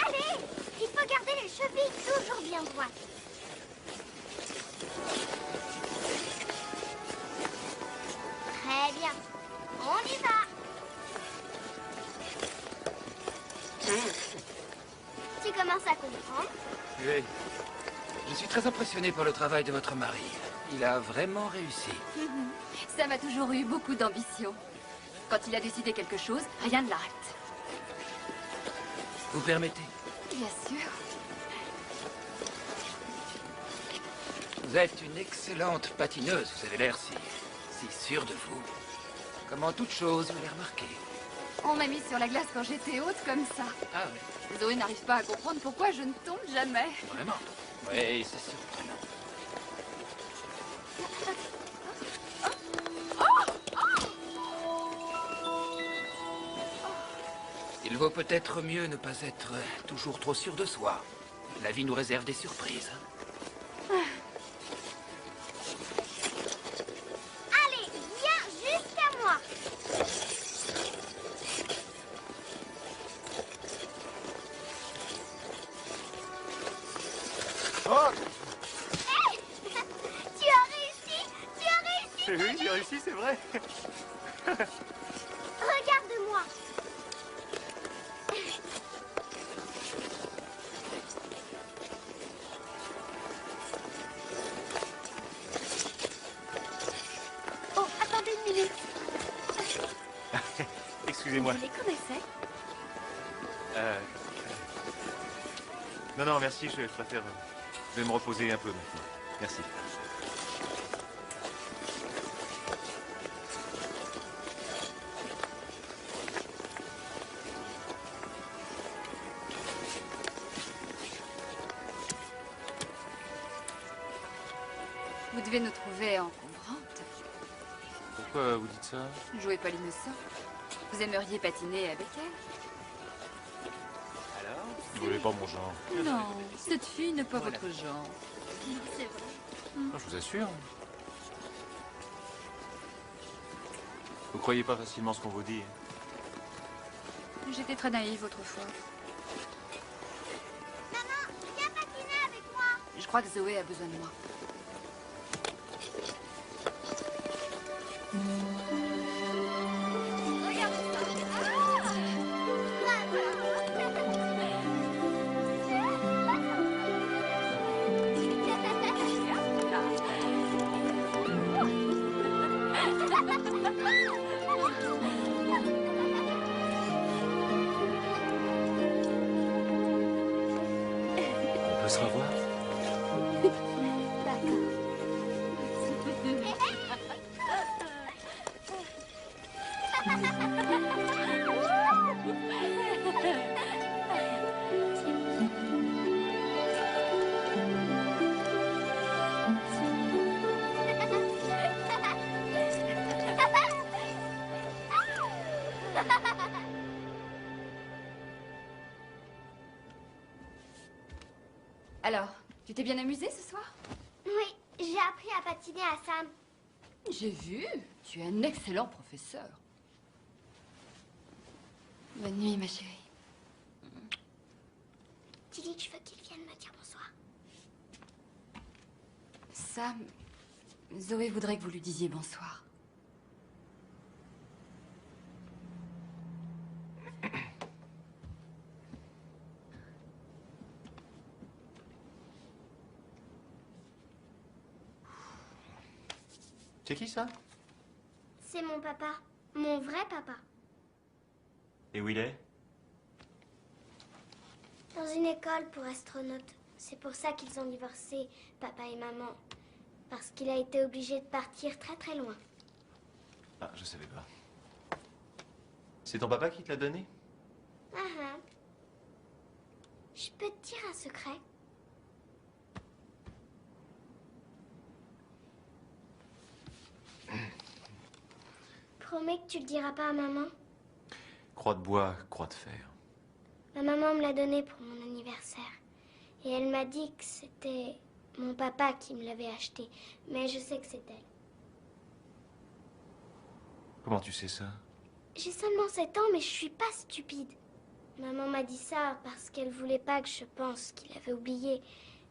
Allez, il faut garder les chevilles toujours bien droites. Très bien, on y va. Tu commences à comprendre? Oui. Je suis très impressionné par le travail de votre mari. Il a vraiment réussi. Sam a toujours eu beaucoup d'ambition. Quand il a décidé quelque chose, rien ne l'arrête. Vous permettez? Bien sûr. Vous êtes une excellente patineuse. Vous avez l'air si sûre de vous. Comme en toute chose, vous l'avez remarqué. On m'a mise sur la glace quand j'étais haute comme ça. Ah oui. Zoé n'arrive pas à comprendre pourquoi je ne tombe jamais. Vraiment? Oui, c'est surprenant. Il vaut peut-être mieux ne pas être toujours trop sûr de soi. La vie nous réserve des surprises. Allez, viens jusqu'à moi. Oh! Hey, tu as réussi. Oui, j'ai réussi, c'est vrai. Regarde-moi. Oh, attendez une minute. Excusez-moi. Vous les connaissez? Non, non, merci, je préfère... Je vais me reposer un peu maintenant. Merci. Vous devez nous trouver encombrantes. Pourquoi vous dites ça? Jouez pas l'innocent. Vous aimeriez patiner avec elle? Alors? Vous voulez pas mon genre? Non, cette fille n'est pas votre genre. C'est vrai. Non, je vous assure. Vous croyez pas facilement ce qu'on vous dit? J'étais très naïve autrefois. Maman, viens patiner avec moi. Je crois que Zoé a besoin de moi. Regarde ça. On peut se revoir? Alors, tu t'es bien amusée ce soir? Oui, j'ai appris à patiner à Sam. J'ai vu. Tu es un excellent professeur. Bonne nuit, ma chérie. Dis-lui que je veux qu'il vienne me dire bonsoir. Sam, Zoé voudrait que vous lui disiez bonsoir. C'est qui ça? C'est mon papa. Mon vrai papa. Et où il est? Dans une école pour astronautes. C'est pour ça qu'ils ont divorcé, papa et maman. Parce qu'il a été obligé de partir très très loin. Ah, je savais pas. C'est ton papa qui te l'a donné? Ah ah. Je peux te dire un secret? Promets que tu le diras pas à maman? Croix de bois, croix de fer. Ma maman me l'a donné pour mon anniversaire. Et elle m'a dit que c'était mon papa qui me l'avait acheté. Mais je sais que c'est elle. Comment tu sais ça? J'ai seulement 7 ans, mais je suis pas stupide. Maman m'a dit ça parce qu'elle voulait pas que je pense qu'il avait oublié.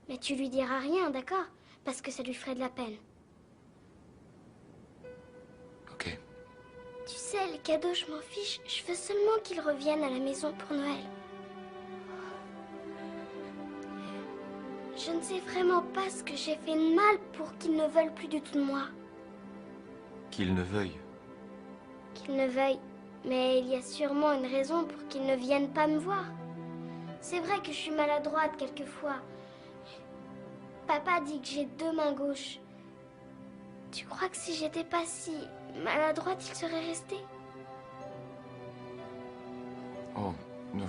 Mais tu lui diras rien, d'accord? Parce que ça lui ferait de la peine. Ok. Tu sais, les cadeaux, je m'en fiche. Je veux seulement qu'ils reviennent à la maison pour Noël. Je ne sais vraiment pas ce que j'ai fait de mal pour qu'ils ne veulent plus du tout de moi. Qu'il ne veuille. Qu'ils ne veuillent. Mais il y a sûrement une raison pour qu'ils ne viennent pas me voir. C'est vrai que je suis maladroite quelquefois. Papa dit que j'ai 2 mains gauches. Tu crois que si j'étais pas si maladroite, il serait resté? Oh, non.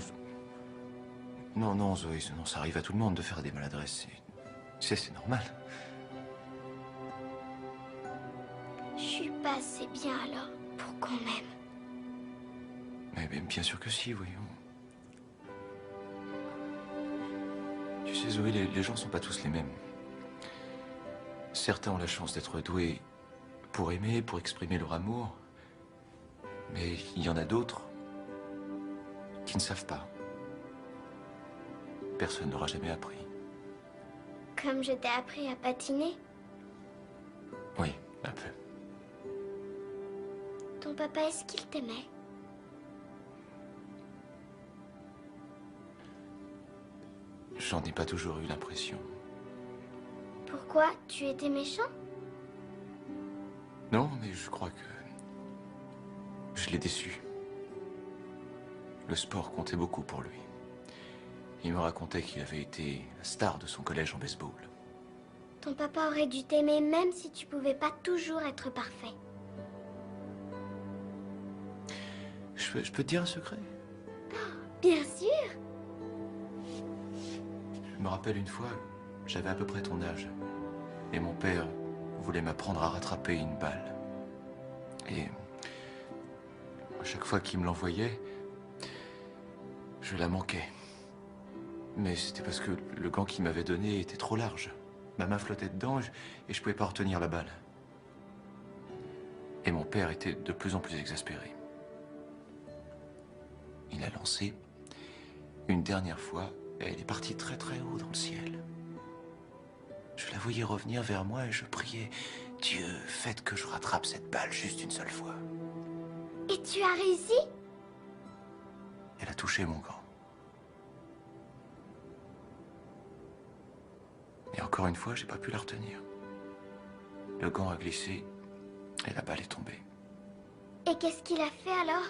Non, non, Zoé, non, ça arrive à tout le monde de faire des maladresses. Tu sais, c'est normal. Je suis pas assez bien alors pour qu'on m'aime. Mais bien sûr que si, voyons. Tu sais, Zoé, les gens sont pas tous les mêmes. Certains ont la chance d'être doués pour aimer, pour exprimer leur amour. Mais il y en a d'autres qui ne savent pas. Personne n'aura jamais appris. Comme je t'ai appris à patiner. Oui, un peu. Ton papa, est-ce qu'il t'aimait? J'en ai pas toujours eu l'impression. Pourquoi? Tu étais méchant? Non, mais je crois que je l'ai déçu. Le sport comptait beaucoup pour lui. Il me racontait qu'il avait été la star de son collège en baseball. Ton papa aurait dû t'aimer même si tu pouvais pas toujours être parfait. Je peux te dire un secret? Bien sûr. Je me rappelle une fois, j'avais à peu près ton âge. Et mon père voulait m'apprendre à rattraper une balle. Et à chaque fois qu'il me l'envoyait, je la manquais. Mais c'était parce que le gant qu'il m'avait donné était trop large. Ma main flottait dedans et je pouvais pas retenir la balle. Et mon père était de plus en plus exaspéré. Il a lancé une dernière fois et elle est partie très très haut dans le ciel. Je la voyais revenir vers moi et je priais, Dieu, faites que je rattrape cette balle juste une seule fois. Et tu as réussi? Elle a touché mon gant. Et encore une fois, j'ai pas pu la retenir. Le gant a glissé et la balle est tombée. Et qu'est-ce qu'il a fait alors?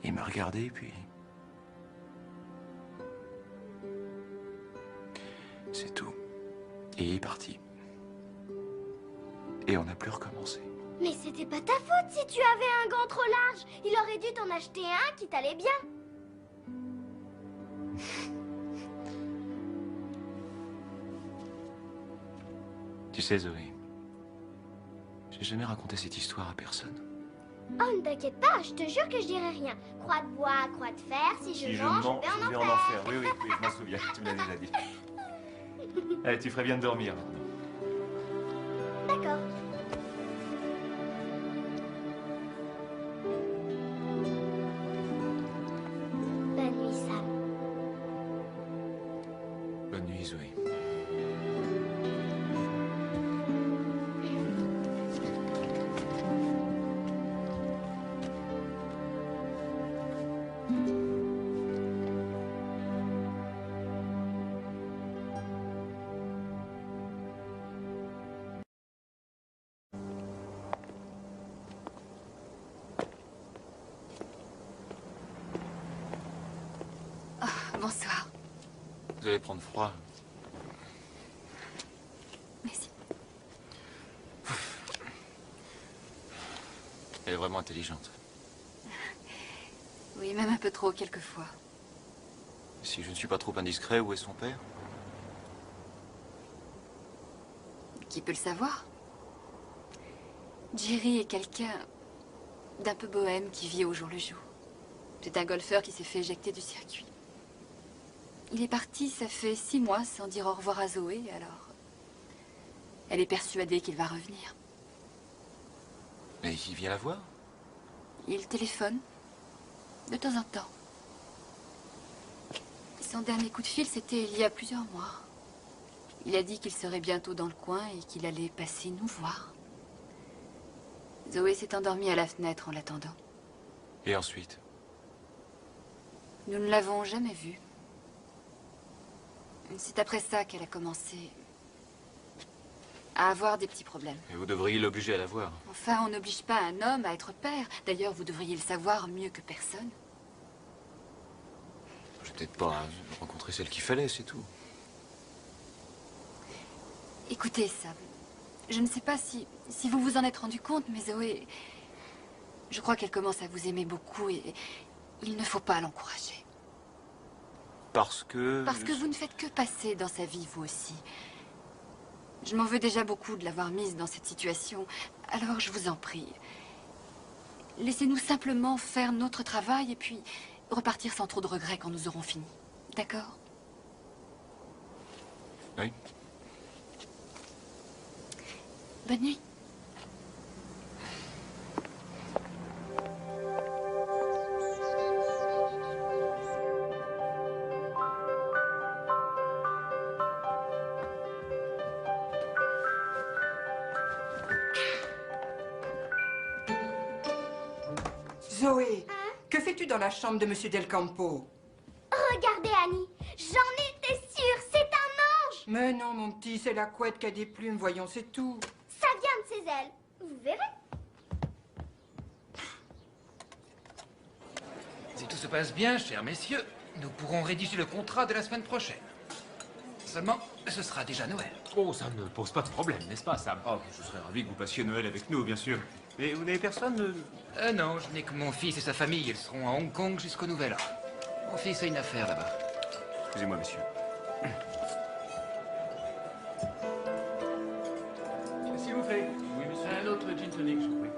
Il m'a regardé puis... c'est tout. Et il est parti. Et on n'a plus recommencé. Mais c'était pas ta faute si tu avais un gant trop large. Il aurait dû t'en acheter un qui t'allait bien. Tu sais, Zoé, j'ai jamais raconté cette histoire à personne. Oh, ne t'inquiète pas, je te jure que je dirai rien. Croix de bois, croix de fer, si je mange, je vais en enfer. Oui, je m'en souviens, tu me l'as déjà dit. Allez, tu ferais bien de dormir maintenant. D'accord. Bonne nuit, Sam. Bonne nuit, Zoé. Bonsoir. Vous allez prendre froid. Merci. Elle est vraiment intelligente. Oui, même un peu trop quelquefois. Si je ne suis pas trop indiscret, où est son père? Qui peut le savoir? Jerry est quelqu'un d'un peu bohème qui vit au jour le jour. C'est un golfeur qui s'est fait éjecter du circuit. Il est parti, ça fait 6 mois, sans dire au revoir à Zoé, alors... elle est persuadée qu'il va revenir. Mais il vient la voir? Il téléphone, de temps en temps. Son dernier coup de fil, c'était il y a plusieurs mois. Il a dit qu'il serait bientôt dans le coin et qu'il allait passer nous voir. Zoé s'est endormie à la fenêtre en l'attendant. Et ensuite? Nous ne l'avons jamais vue. C'est après ça qu'elle a commencé à avoir des petits problèmes. Et vous devriez l'obliger à la voir. Enfin, on n'oblige pas un homme à être père. D'ailleurs, vous devriez le savoir mieux que personne. J'ai peut-être pas rencontré celle qu'il fallait, c'est tout. Écoutez, Sam, je ne sais pas si vous vous en êtes rendu compte, mais Zoé, je crois qu'elle commence à vous aimer beaucoup et il ne faut pas l'encourager. Parce que vous ne faites que passer dans sa vie, vous aussi. Je m'en veux déjà beaucoup de l'avoir mise dans cette situation. Alors, je vous en prie, laissez-nous simplement faire notre travail et puis repartir sans trop de regrets quand nous aurons fini. D'accord? Oui. Bonne nuit. Zoé, que fais-tu dans la chambre de Monsieur Del Campo? Regardez, Annie, j'en étais sûre, c'est un ange! Mais non, mon petit, c'est la couette qui a des plumes, voyons, c'est tout. Ça vient de ses ailes, vous verrez. Si tout se passe bien, chers messieurs, nous pourrons rédiger le contrat de la semaine prochaine. Seulement, ce sera déjà Noël. Oh, ça ne pose pas de problème, n'est-ce pas, Sam? Oh, je serais ravi que vous passiez Noël avec nous, bien sûr. Mais vous n'avez personne Non, je n'ai que mon fils et sa famille. Ils seront à Hong Kong jusqu'au Nouvel An. Mon fils a une affaire là-bas. Excusez-moi, monsieur. S'il vous plaît. Oui, monsieur. Un autre gin tonic, je vous prie.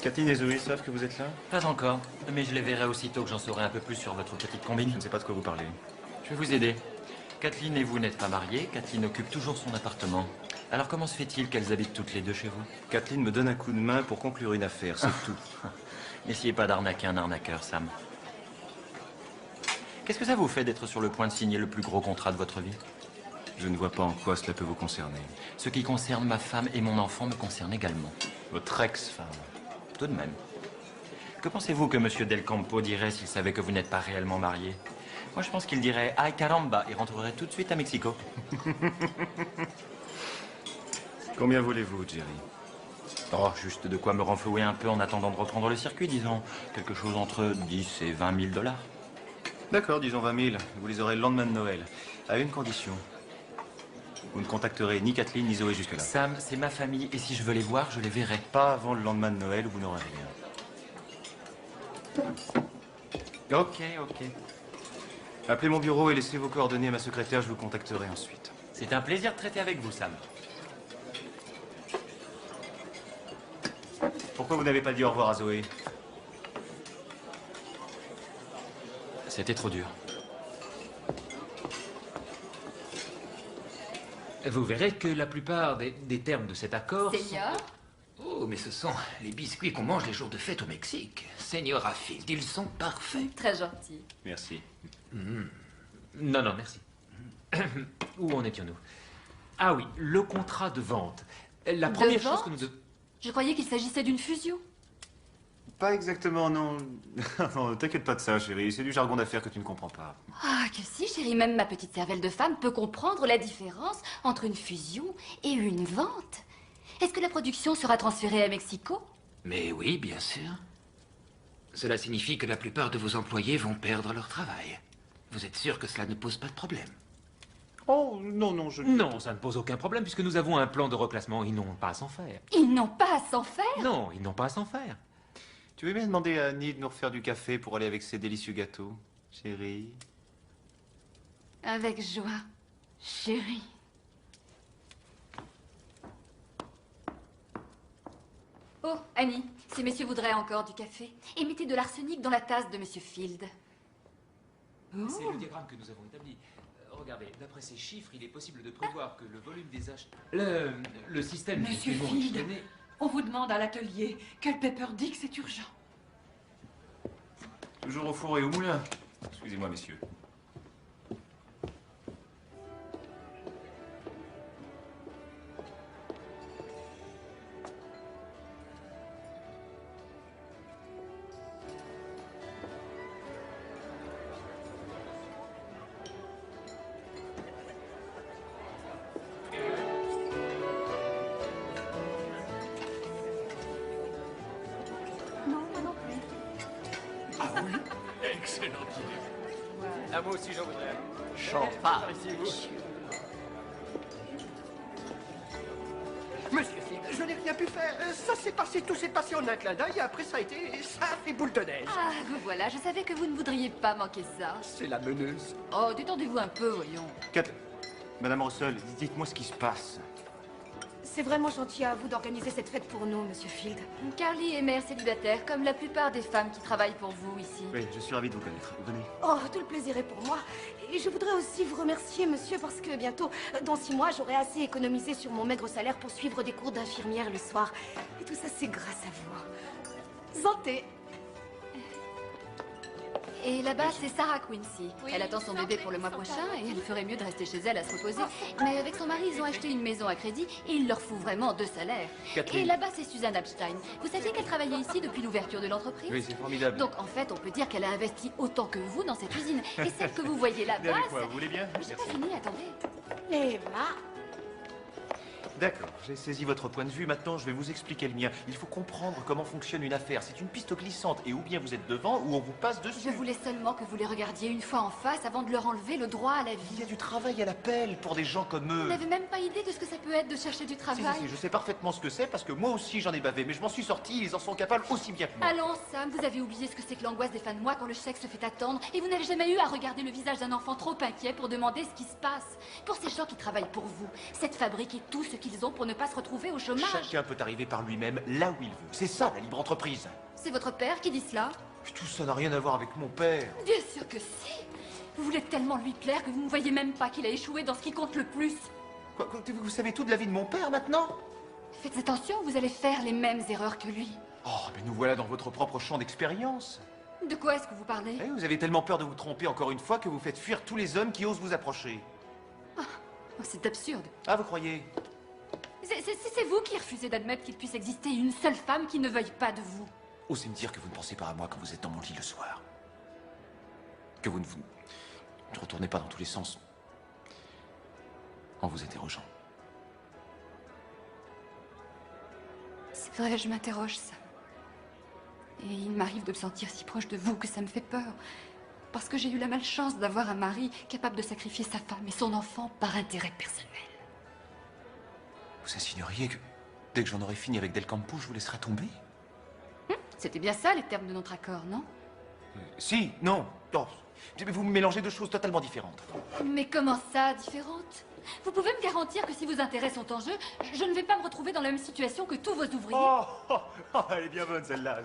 Kathleen et Zoé savent que vous êtes là? Pas encore, mais je les verrai aussitôt que j'en saurai un peu plus sur votre petite combine. Je ne sais pas de quoi vous parlez. Je vais vous aider. Kathleen et vous n'êtes pas mariés, Kathleen occupe toujours son appartement. Alors comment se fait-il qu'elles habitent toutes les deux chez vous? Kathleen me donne un coup de main pour conclure une affaire, c'est tout. N'essayez pas d'arnaquer un arnaqueur, Sam. Qu'est-ce que ça vous fait d'être sur le point de signer le plus gros contrat de votre vie? Je ne vois pas en quoi cela peut vous concerner. Ce qui concerne ma femme et mon enfant me concerne également. Votre ex-femme. Tout de même. Que pensez-vous que M. Del Campo dirait s'il savait que vous n'êtes pas réellement marié? Moi, je pense qu'il dirait « Ay caramba » et rentrerait tout de suite à Mexico. Combien voulez-vous, Jerry? Oh, juste de quoi me renflouer un peu en attendant de reprendre le circuit, disons. Quelque chose entre 10 et 20 000 $. D'accord, disons 20 000. Vous les aurez le lendemain de Noël. À une condition. Vous ne contacterez ni Kathleen ni Zoé jusque-là. Sam, c'est ma famille, et si je veux les voir, je les verrai. Pas avant le lendemain de Noël où vous n'aurez rien. Ok. Appelez mon bureau et laissez vos coordonnées à ma secrétaire, je vous contacterai ensuite. C'est un plaisir de traiter avec vous, Sam. Pourquoi vous n'avez pas dit au revoir à Zoé? C'était trop dur. Vous verrez que la plupart des termes de cet accord... Seigneur? Oh, mais ce sont les biscuits qu'on mange les jours de fête au Mexique. Señora Field, ils sont parfaits. Très gentil. Merci. Non, merci. Où en étions-nous? Ah oui, le contrat de vente. La première chose que nous devons... Je croyais qu'il s'agissait d'une fusion. Pas exactement, non. Non, t'inquiète pas de ça, chérie. C'est du jargon d'affaires que tu ne comprends pas. Ah, que si, chérie, même ma petite cervelle de femme peut comprendre la différence entre une fusion et une vente. Est-ce que la production sera transférée à Mexico? Mais oui, bien sûr. Cela signifie que la plupart de vos employés vont perdre leur travail. Vous êtes sûr que cela ne pose pas de problème? Oh, non, je... Non, ça ne pose aucun problème puisque nous avons un plan de reclassement. Ils n'ont pas à s'en faire. Ils n'ont pas à s'en faire? Non, ils n'ont pas à s'en faire. Tu veux bien demander à Annie de nous refaire du café pour aller avec ses délicieux gâteaux, chérie? Avec joie, chérie. Oh, Annie, ces messieurs voudraient encore du café. Et mettez de l'arsenic dans la tasse de Monsieur Field. C'est le diagramme que nous avons établi. Regardez, d'après ces chiffres, il est possible de prévoir que le volume des achats... Le système... Monsieur Field, on vous demande à l'atelier. Quel Pepper dit que c'est urgent. Toujours au four et au moulin. Excusez-moi, messieurs. Excellente idée. Ah, moi aussi, j'en voudrais. Champagne. Monsieur Field, je n'ai rien pu faire. Ça s'est passé, tout s'est passé en un clin d'œil et après ça a fait boule de neige. Ah, vous voilà, je savais que vous ne voudriez pas manquer ça. C'est la meneuse. Oh, détendez-vous un peu, voyons. Madame Russell, dites-moi ce qui se passe. C'est vraiment gentil à vous d'organiser cette fête pour nous, Monsieur Field. Carly est mère célibataire, comme la plupart des femmes qui travaillent pour vous ici. Oui, je suis ravi de vous connaître. Venez. Oh, tout le plaisir est pour moi. Et je voudrais aussi vous remercier, monsieur, parce que bientôt, dans 6 mois, j'aurai assez économisé sur mon maigre salaire pour suivre des cours d'infirmière le soir. Et tout ça, c'est grâce à vous. Santé. Et là-bas, c'est Sarah Quincy. Elle attend son bébé pour le mois prochain et elle ferait mieux de rester chez elle à se reposer. Mais avec son mari, ils ont acheté une maison à crédit et il leur faut vraiment 2 salaires. Catherine. Et là-bas, c'est Suzanne Epstein. Vous saviez qu'elle travaillait ici depuis l'ouverture de l'empreprise? Oui, c'est formidable. Donc, en fait, on peut dire qu'elle a investi autant que vous dans cette usine. Et celle que vous voyez Venez là-bas, avec moi, vous voulez bien? J'ai pas fini, attendez. Emma. D'accord, j'ai saisi votre point de vue. Maintenant, je vais vous expliquer le mien. Il faut comprendre comment fonctionne une affaire. C'est une piste glissante. Et ou bien vous êtes devant, ou on vous passe dessus. Je voulais seulement que vous les regardiez une fois en face avant de leur enlever le droit à la vie. Il y a du travail à l'appel pour des gens comme eux. Vous n'avez même pas idée de ce que ça peut être de chercher du travail. Si, je sais parfaitement ce que c'est parce que moi aussi j'en ai bavé. Mais je m'en suis sorti, ils en sont capables aussi bien que moi. Allons, Sam, vous avez oublié ce que c'est que l'angoisse des fins de mois quand le chèque se fait attendre et vous n'avez jamais eu à regarder le visage d'un enfant trop inquiet pour demander ce qui se passe. Pour ces gens qui travaillent pour vous, cette fabrique est tout ce qu'ils ont pour ne pas se retrouver au chômage. Chacun peut arriver par lui-même là où il veut. C'est ça la libre entreprise. C'est votre père qui dit cela? Tout ça n'a rien à voir avec mon père. Bien sûr que si. Vous voulez tellement lui plaire que vous ne voyez même pas qu'il a échoué dans ce qui compte le plus. Quoi, vous savez tout de la vie de mon père maintenant? Faites attention, vous allez faire les mêmes erreurs que lui. Oh, mais nous voilà dans votre propre champ d'expérience. De quoi est-ce que vous parlez? Eh, vous avez tellement peur de vous tromper encore une fois que vous faites fuir tous les hommes qui osent vous approcher. Oh, c'est absurde. Ah, vous croyez? C'est vous qui refusez d'admettre qu'il puisse exister une seule femme qui ne veuille pas de vous. Osez me dire que vous ne pensez pas à moi quand vous êtes dans mon lit le soir. Que vous ne retournez pas dans tous les sens en vous interrogeant. C'est vrai, je m'interroge, Sam. Et il m'arrive de me sentir si proche de vous que ça me fait peur. Parce que j'ai eu la malchance d'avoir un mari capable de sacrifier sa femme et son enfant par intérêt personnel. Vous insinueriez que dès que j'en aurai fini avec Del Campo, je vous laisserai tomber? C'était bien ça, les termes de notre accord, non? Si, non. Oh, vous me mélangez deux choses totalement différentes. Mais comment ça, différentes? Vous pouvez me garantir que si vos intérêts sont en jeu, je ne vais pas me retrouver dans la même situation que tous vos ouvriers? Elle est bien bonne, celle-là.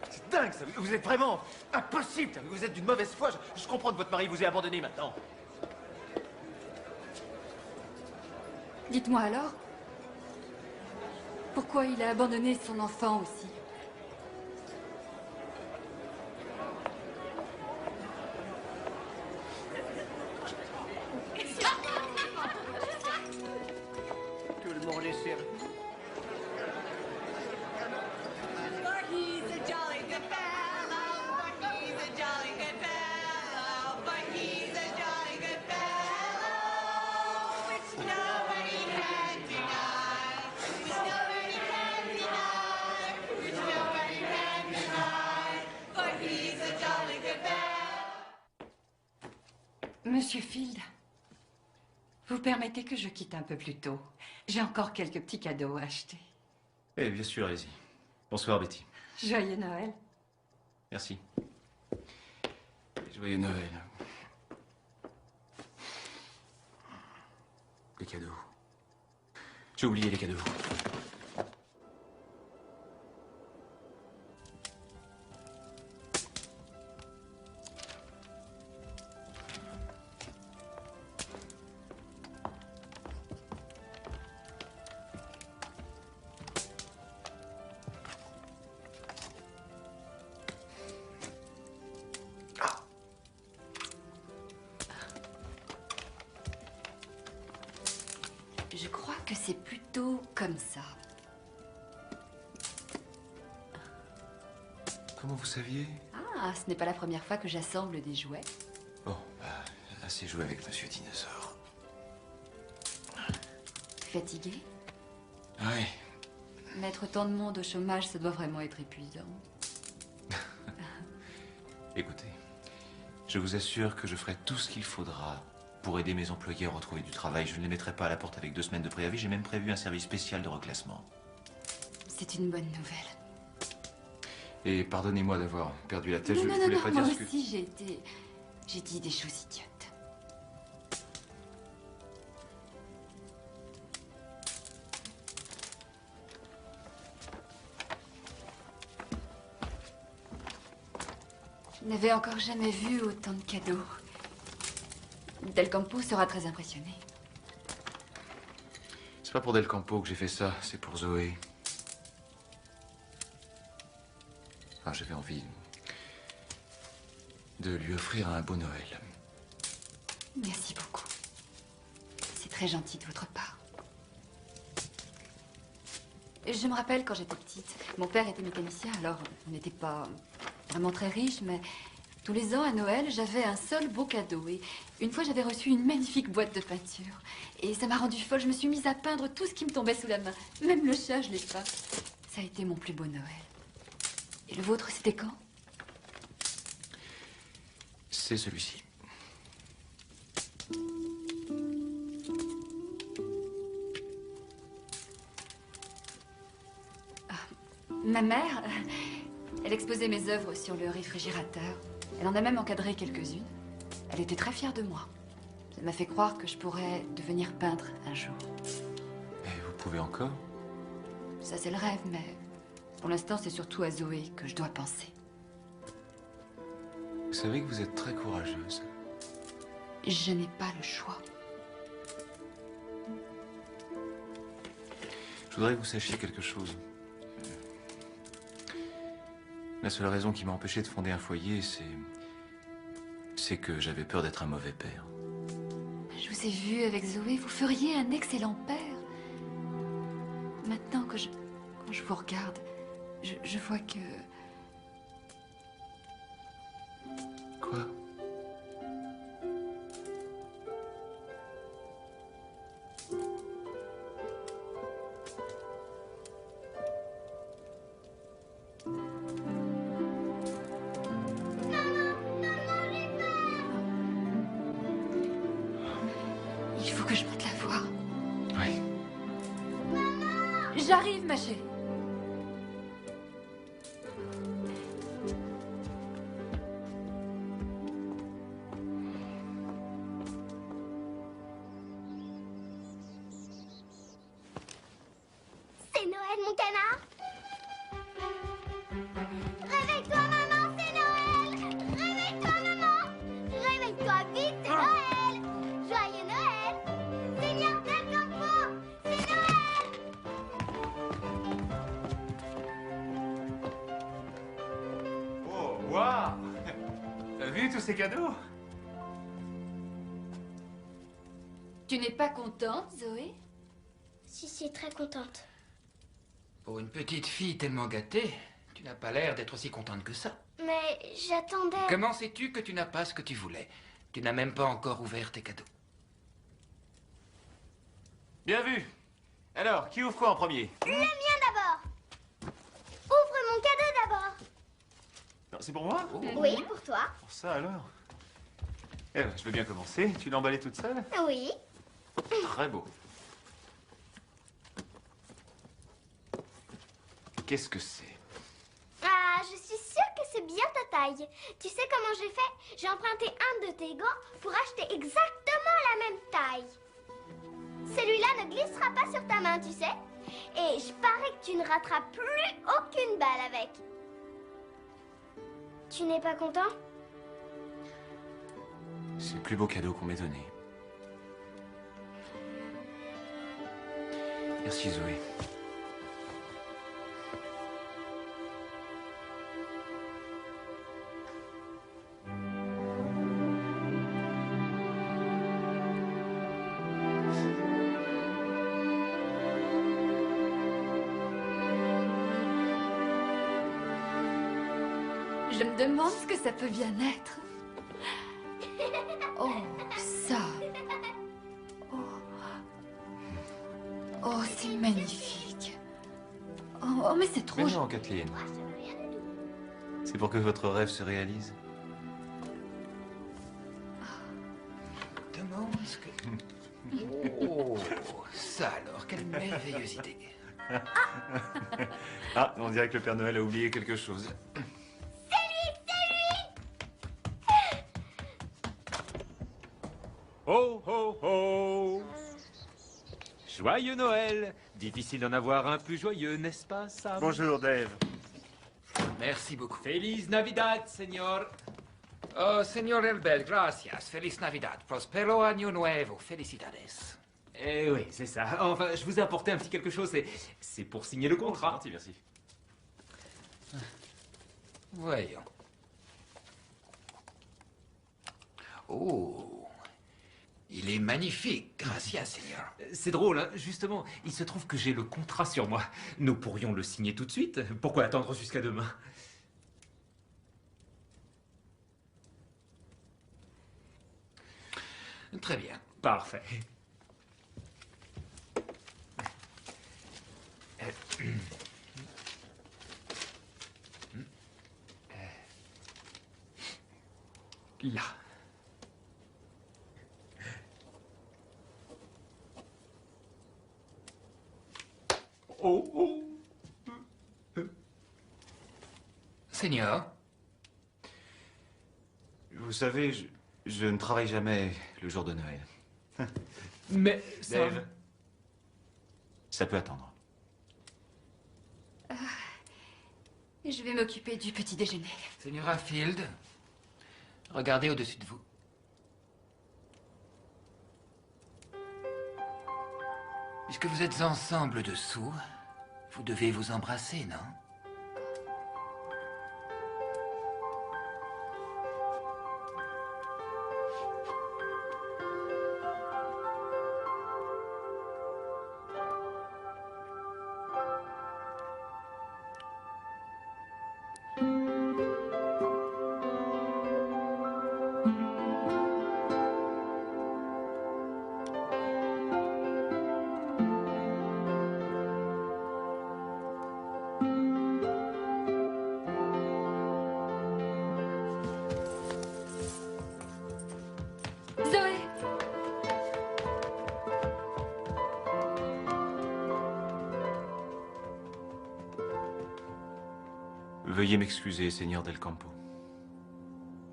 C'est dingue, ça. Vous êtes vraiment impossible. Vous êtes d'une mauvaise foi. Je comprends que votre mari vous ait abandonné maintenant. Dites-moi alors, pourquoi il a abandonné son enfant aussi? Tout le monde est servi. Monsieur Field, vous permettez que je quitte un peu plus tôt. J'ai encore quelques petits cadeaux à acheter. Eh bien sûr, allez-y. Bonsoir, Betty. Joyeux Noël. Merci. Joyeux Noël. Les cadeaux. J'ai oublié les cadeaux. Je crois que c'est plutôt comme ça. Comment vous saviez? Ah, ce n'est pas la première fois que j'assemble des jouets. Oh, bah, assez joué avec Monsieur Dinosaure. Fatigué? Oui. Mettre tant de monde au chômage, ça doit vraiment être épuisant. Écoutez, je vous assure que je ferai tout ce qu'il faudra pour aider mes employés à retrouver du travail. Je ne les mettrai pas à la porte avec 2 semaines de préavis. J'ai même prévu un service spécial de reclassement. C'est une bonne nouvelle. Et pardonnez-moi d'avoir perdu la tête. Non, Je non, voulais non, pas moi dire ce que... aussi j'ai dit des choses idiotes. Je n'avais encore jamais vu autant de cadeaux. Del Campo sera très impressionné. C'est pas pour Del Campo que j'ai fait ça, c'est pour Zoé. Ah, j'avais envie de lui offrir un beau Noël. Merci beaucoup. C'est très gentil de votre part. Je me rappelle quand j'étais petite, mon père était mécanicien, alors on n'était pas vraiment très riche, mais tous les ans à Noël, j'avais un seul beau cadeau. Et une fois, j'avais reçu une magnifique boîte de peinture. Et ça m'a rendue folle. Je me suis mise à peindre tout ce qui me tombait sous la main. Même le chat, je l'ai peint. Ça a été mon plus beau Noël. Et le vôtre, c'était quand? C'est celui-ci. Ma mère, elle exposait mes œuvres sur le réfrigérateur. Elle en a même encadré quelques-unes. Elle était très fière de moi. Ça m'a fait croire que je pourrais devenir peintre un jour. Et vous pouvez encore? Ça, c'est le rêve, mais pour l'instant, c'est surtout à Zoé que je dois penser. Vous savez que vous êtes très courageuse. Je n'ai pas le choix. Je voudrais que vous sachiez quelque chose. La seule raison qui m'a empêché de fonder un foyer, c'est que j'avais peur d'être un mauvais père. Je vous ai vu avec Zoé, vous feriez un excellent père. Maintenant quand je vous regarde, je vois que... Quoi? Il faut que je monte la voir. Oui. J'arrive, ma chérie. C'est Noël, mon canard. Réveille-toi, maman, c'est Noël. Réveille-toi, maman. Réveille-toi vite, c'est Noël. Joyeux Noël. Seigneur Del Campo, c'est Noël. Oh, waouh! T'as vu tous ces cadeaux? Tu n'es pas contente, Zoé? Si, très contente. Pour une petite fille tellement gâtée, tu n'as pas l'air d'être aussi contente que ça. Mais j'attendais... Comment sais-tu que tu n'as pas ce que tu voulais? Tu n'as même pas encore ouvert tes cadeaux. Bien vu. Alors, qui ouvre quoi en premier? Le mien d'abord. Ouvre mon cadeau d'abord. Non, c'est pour moi? Oui, pour toi. Pour ça alors? Eh ben, je veux bien commencer. Tu l'as emballé toute seule? Oui. Très beau. Qu'est-ce que c'est? Ah, je suis sûre que c'est bien ta taille. Tu sais comment j'ai fait? J'ai emprunté un de tes gants pour acheter exactement la même taille. Celui-là ne glissera pas sur ta main, tu sais. Et je parie que tu ne rateras plus aucune balle avec. Tu n'es pas content? C'est le plus beau cadeau qu'on m'ait donné. Merci, Zoé. Je me demande ce que ça peut bien être. Oh, ça. Oh, c'est magnifique. Oh, mais c'est trop... Mais non, Kathleen. C'est pour que votre rêve se réalise. Demande ce que... Oh, ça alors, quelle merveilleuse idée. Ah, on dirait que le Père Noël a oublié quelque chose. Ho, ho, ho! Joyeux Noël! Difficile d'en avoir un plus joyeux, n'est-ce pas, Sam? Bonjour, Dave. Merci beaucoup. Feliz Navidad, señor. Oh, señor Elbel, gracias. Feliz Navidad. Prospero año nuevo. Felicidades. Eh oui, c'est ça. Enfin, je vous ai apporté un petit quelque chose. C'est pour signer le contrat. Gentil, merci. Voyons. Oh, il est magnifique. Gracias, Seigneur. C'est drôle, hein. Justement, il se trouve que j'ai le contrat sur moi. Nous pourrions le signer tout de suite. Pourquoi attendre jusqu'à demain? Très bien. Parfait. Là. Oh, oh. Seigneur. Vous savez, je ne travaille jamais le jour de Noël. Mais ça... Dave, ça peut attendre. Je vais m'occuper du petit déjeuner. Señora Field, regardez au-dessus de vous. Puisque vous êtes ensemble dessous, vous devez vous embrasser, non? Zoé! Veuillez m'excuser, Seigneur Del Campo.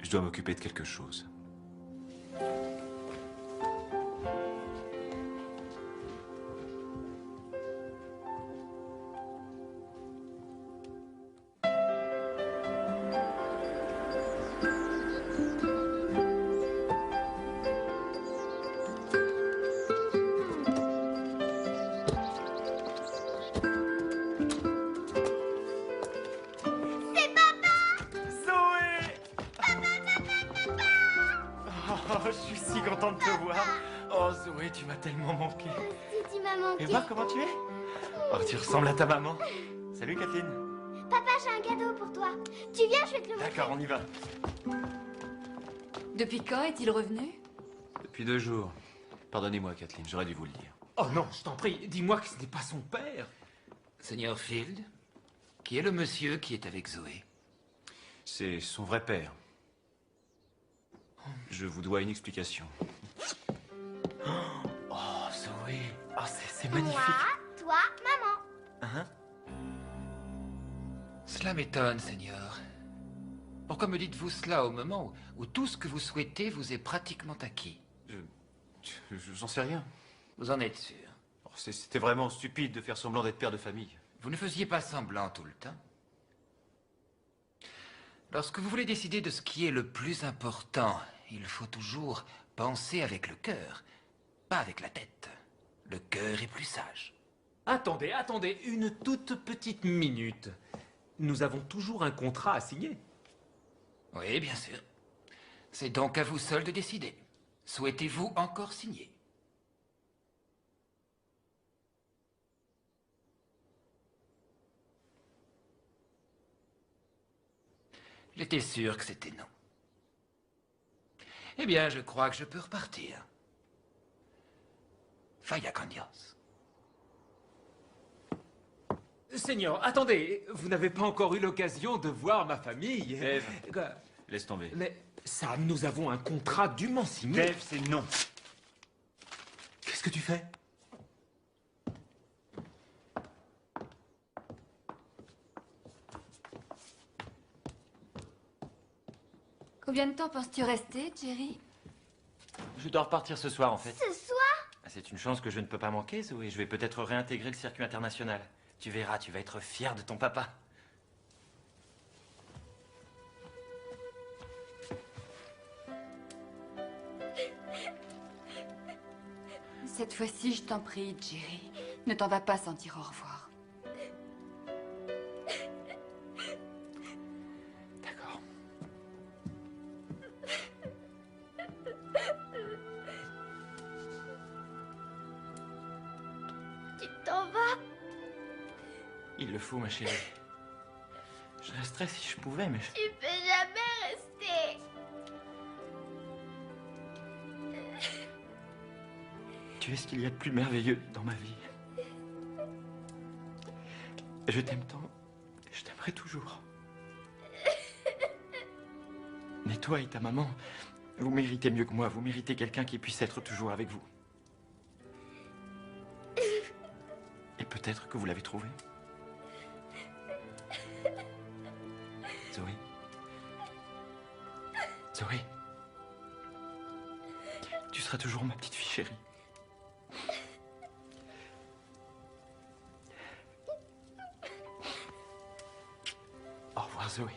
Je dois m'occuper de quelque chose. Oh, je suis si content de te voir. Oh, Zoé, tu m'as tellement manqué. Si tu m'as manqué. Et voir comment tu es? Oh, tu ressembles à ta maman. Salut, Kathleen. Papa, j'ai un cadeau pour toi. Tu viens, je vais te le montrer. D'accord, on y va. Depuis quand est-il revenu? Depuis 2 jours. Pardonnez-moi, Kathleen, j'aurais dû vous le dire. Oh non, je t'en prie, dis-moi que ce n'est pas son père. Seigneur Field, qui est le monsieur qui est avec Zoé? C'est son vrai père. Je vous dois une explication. Oh, Zoé. Oh, c'est magnifique. Moi, toi, maman. Hein? Cela m'étonne, Seigneur. Pourquoi me dites-vous cela au moment où tout ce que vous souhaitez vous est pratiquement acquis? J'en sais rien. Vous en êtes sûr? Oh, c'était vraiment stupide de faire semblant d'être père de famille. Vous ne faisiez pas semblant tout le temps? Lorsque vous voulez décider de ce qui est le plus important, il faut toujours penser avec le cœur, pas avec la tête. Le cœur est plus sage. Attendez, attendez, une toute petite minute. Nous avons toujours un contrat à signer. Oui, bien sûr. C'est donc à vous seul de décider. Souhaitez-vous encore signer? J'étais sûr que c'était non. Eh bien, je crois que je peux repartir. Vaya con Dios. Seigneur, attendez, vous n'avez pas encore eu l'occasion de voir ma famille. Dave, laisse tomber. Mais Sam, nous avons un contrat dûment signé. Dave, c'est non. Qu'est-ce que tu fais? Combien de temps penses-tu rester, Jerry? Je dois repartir ce soir, en fait. Ce soir? C'est une chance que je ne peux pas manquer, Zoé. Je vais peut-être réintégrer le circuit international. Tu verras, tu vas être fier de ton papa. Cette fois-ci, je t'en prie, Jerry. Ne t'en va pas sans dire au revoir. D'accord. Il le faut, ma chérie. Je resterais si je pouvais, mais... Tu peux jamais rester. Tu es ce qu'il y a de plus merveilleux dans ma vie. Je t'aime tant, et je t'aimerai toujours. Mais toi et ta maman, vous méritez mieux que moi. Vous méritez quelqu'un qui puisse être toujours avec vous. Et peut-être que vous l'avez trouvé. Zoé. Zoé. Tu seras toujours ma petite fille chérie. Au revoir, Zoé.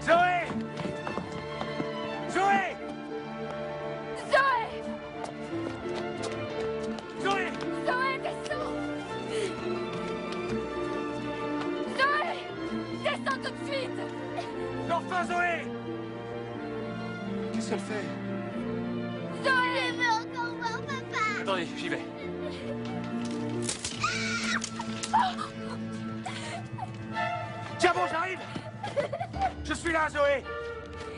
Zoé! Zoé! Zoé! Zoé! Zoé, descends! Zoé! Descends tout de suite! Enfin, Zoé! Qu'est-ce qu'elle fait? Zoé, je veux encore voir papa. Attendez, j'y vais. Tiens bon, j'arrive! Je suis là, Zoé!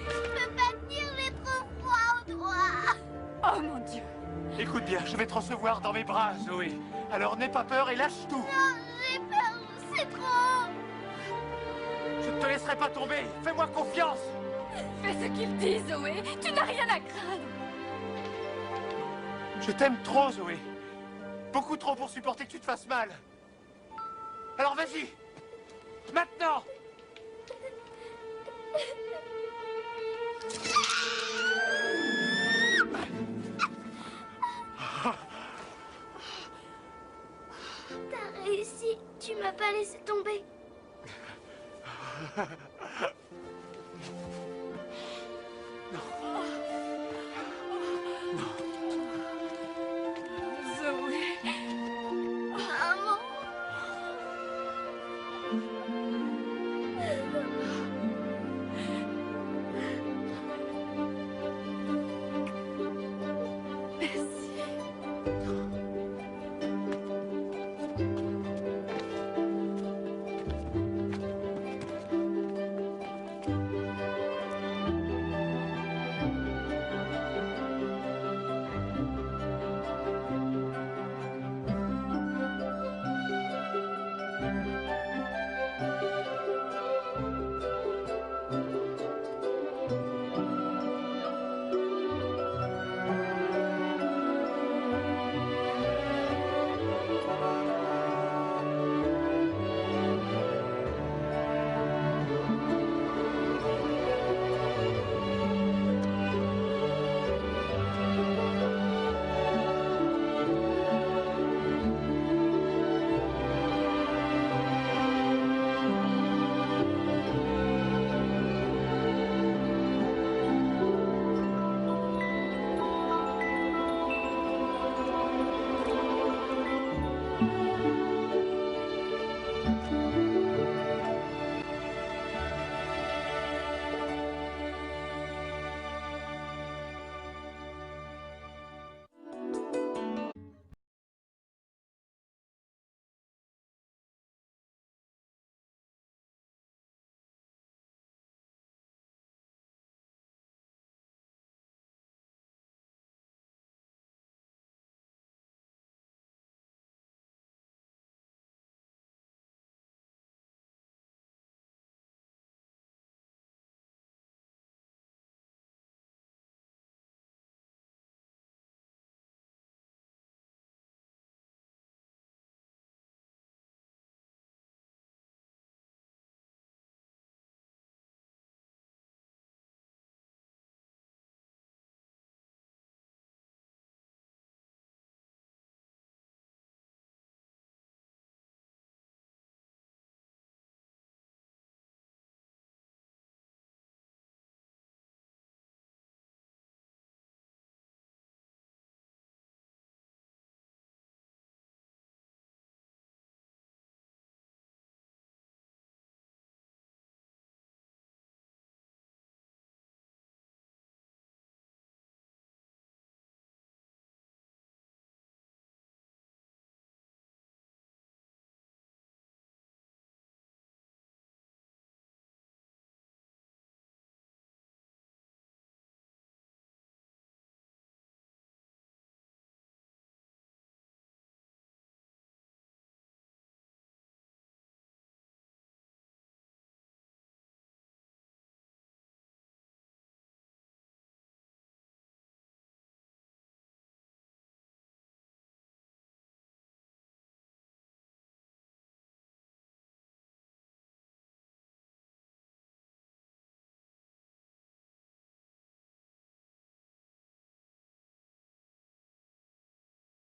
Je peux pas tenir, j'ai trop froid au doigt. Oh mon Dieu! Écoute bien, je vais te recevoir dans mes bras, Zoé. Alors n'aie pas peur et lâche tout. Non, j'ai peur, c'est trop. Je ne te laisserai pas tomber. Fais-moi confiance. Fais ce qu'il dit, Zoé. Tu n'as rien à craindre. Je t'aime trop, Zoé. Beaucoup trop pour supporter que tu te fasses mal. Alors vas-y. Maintenant. T'as réussi. Tu m'as pas laissé tomber.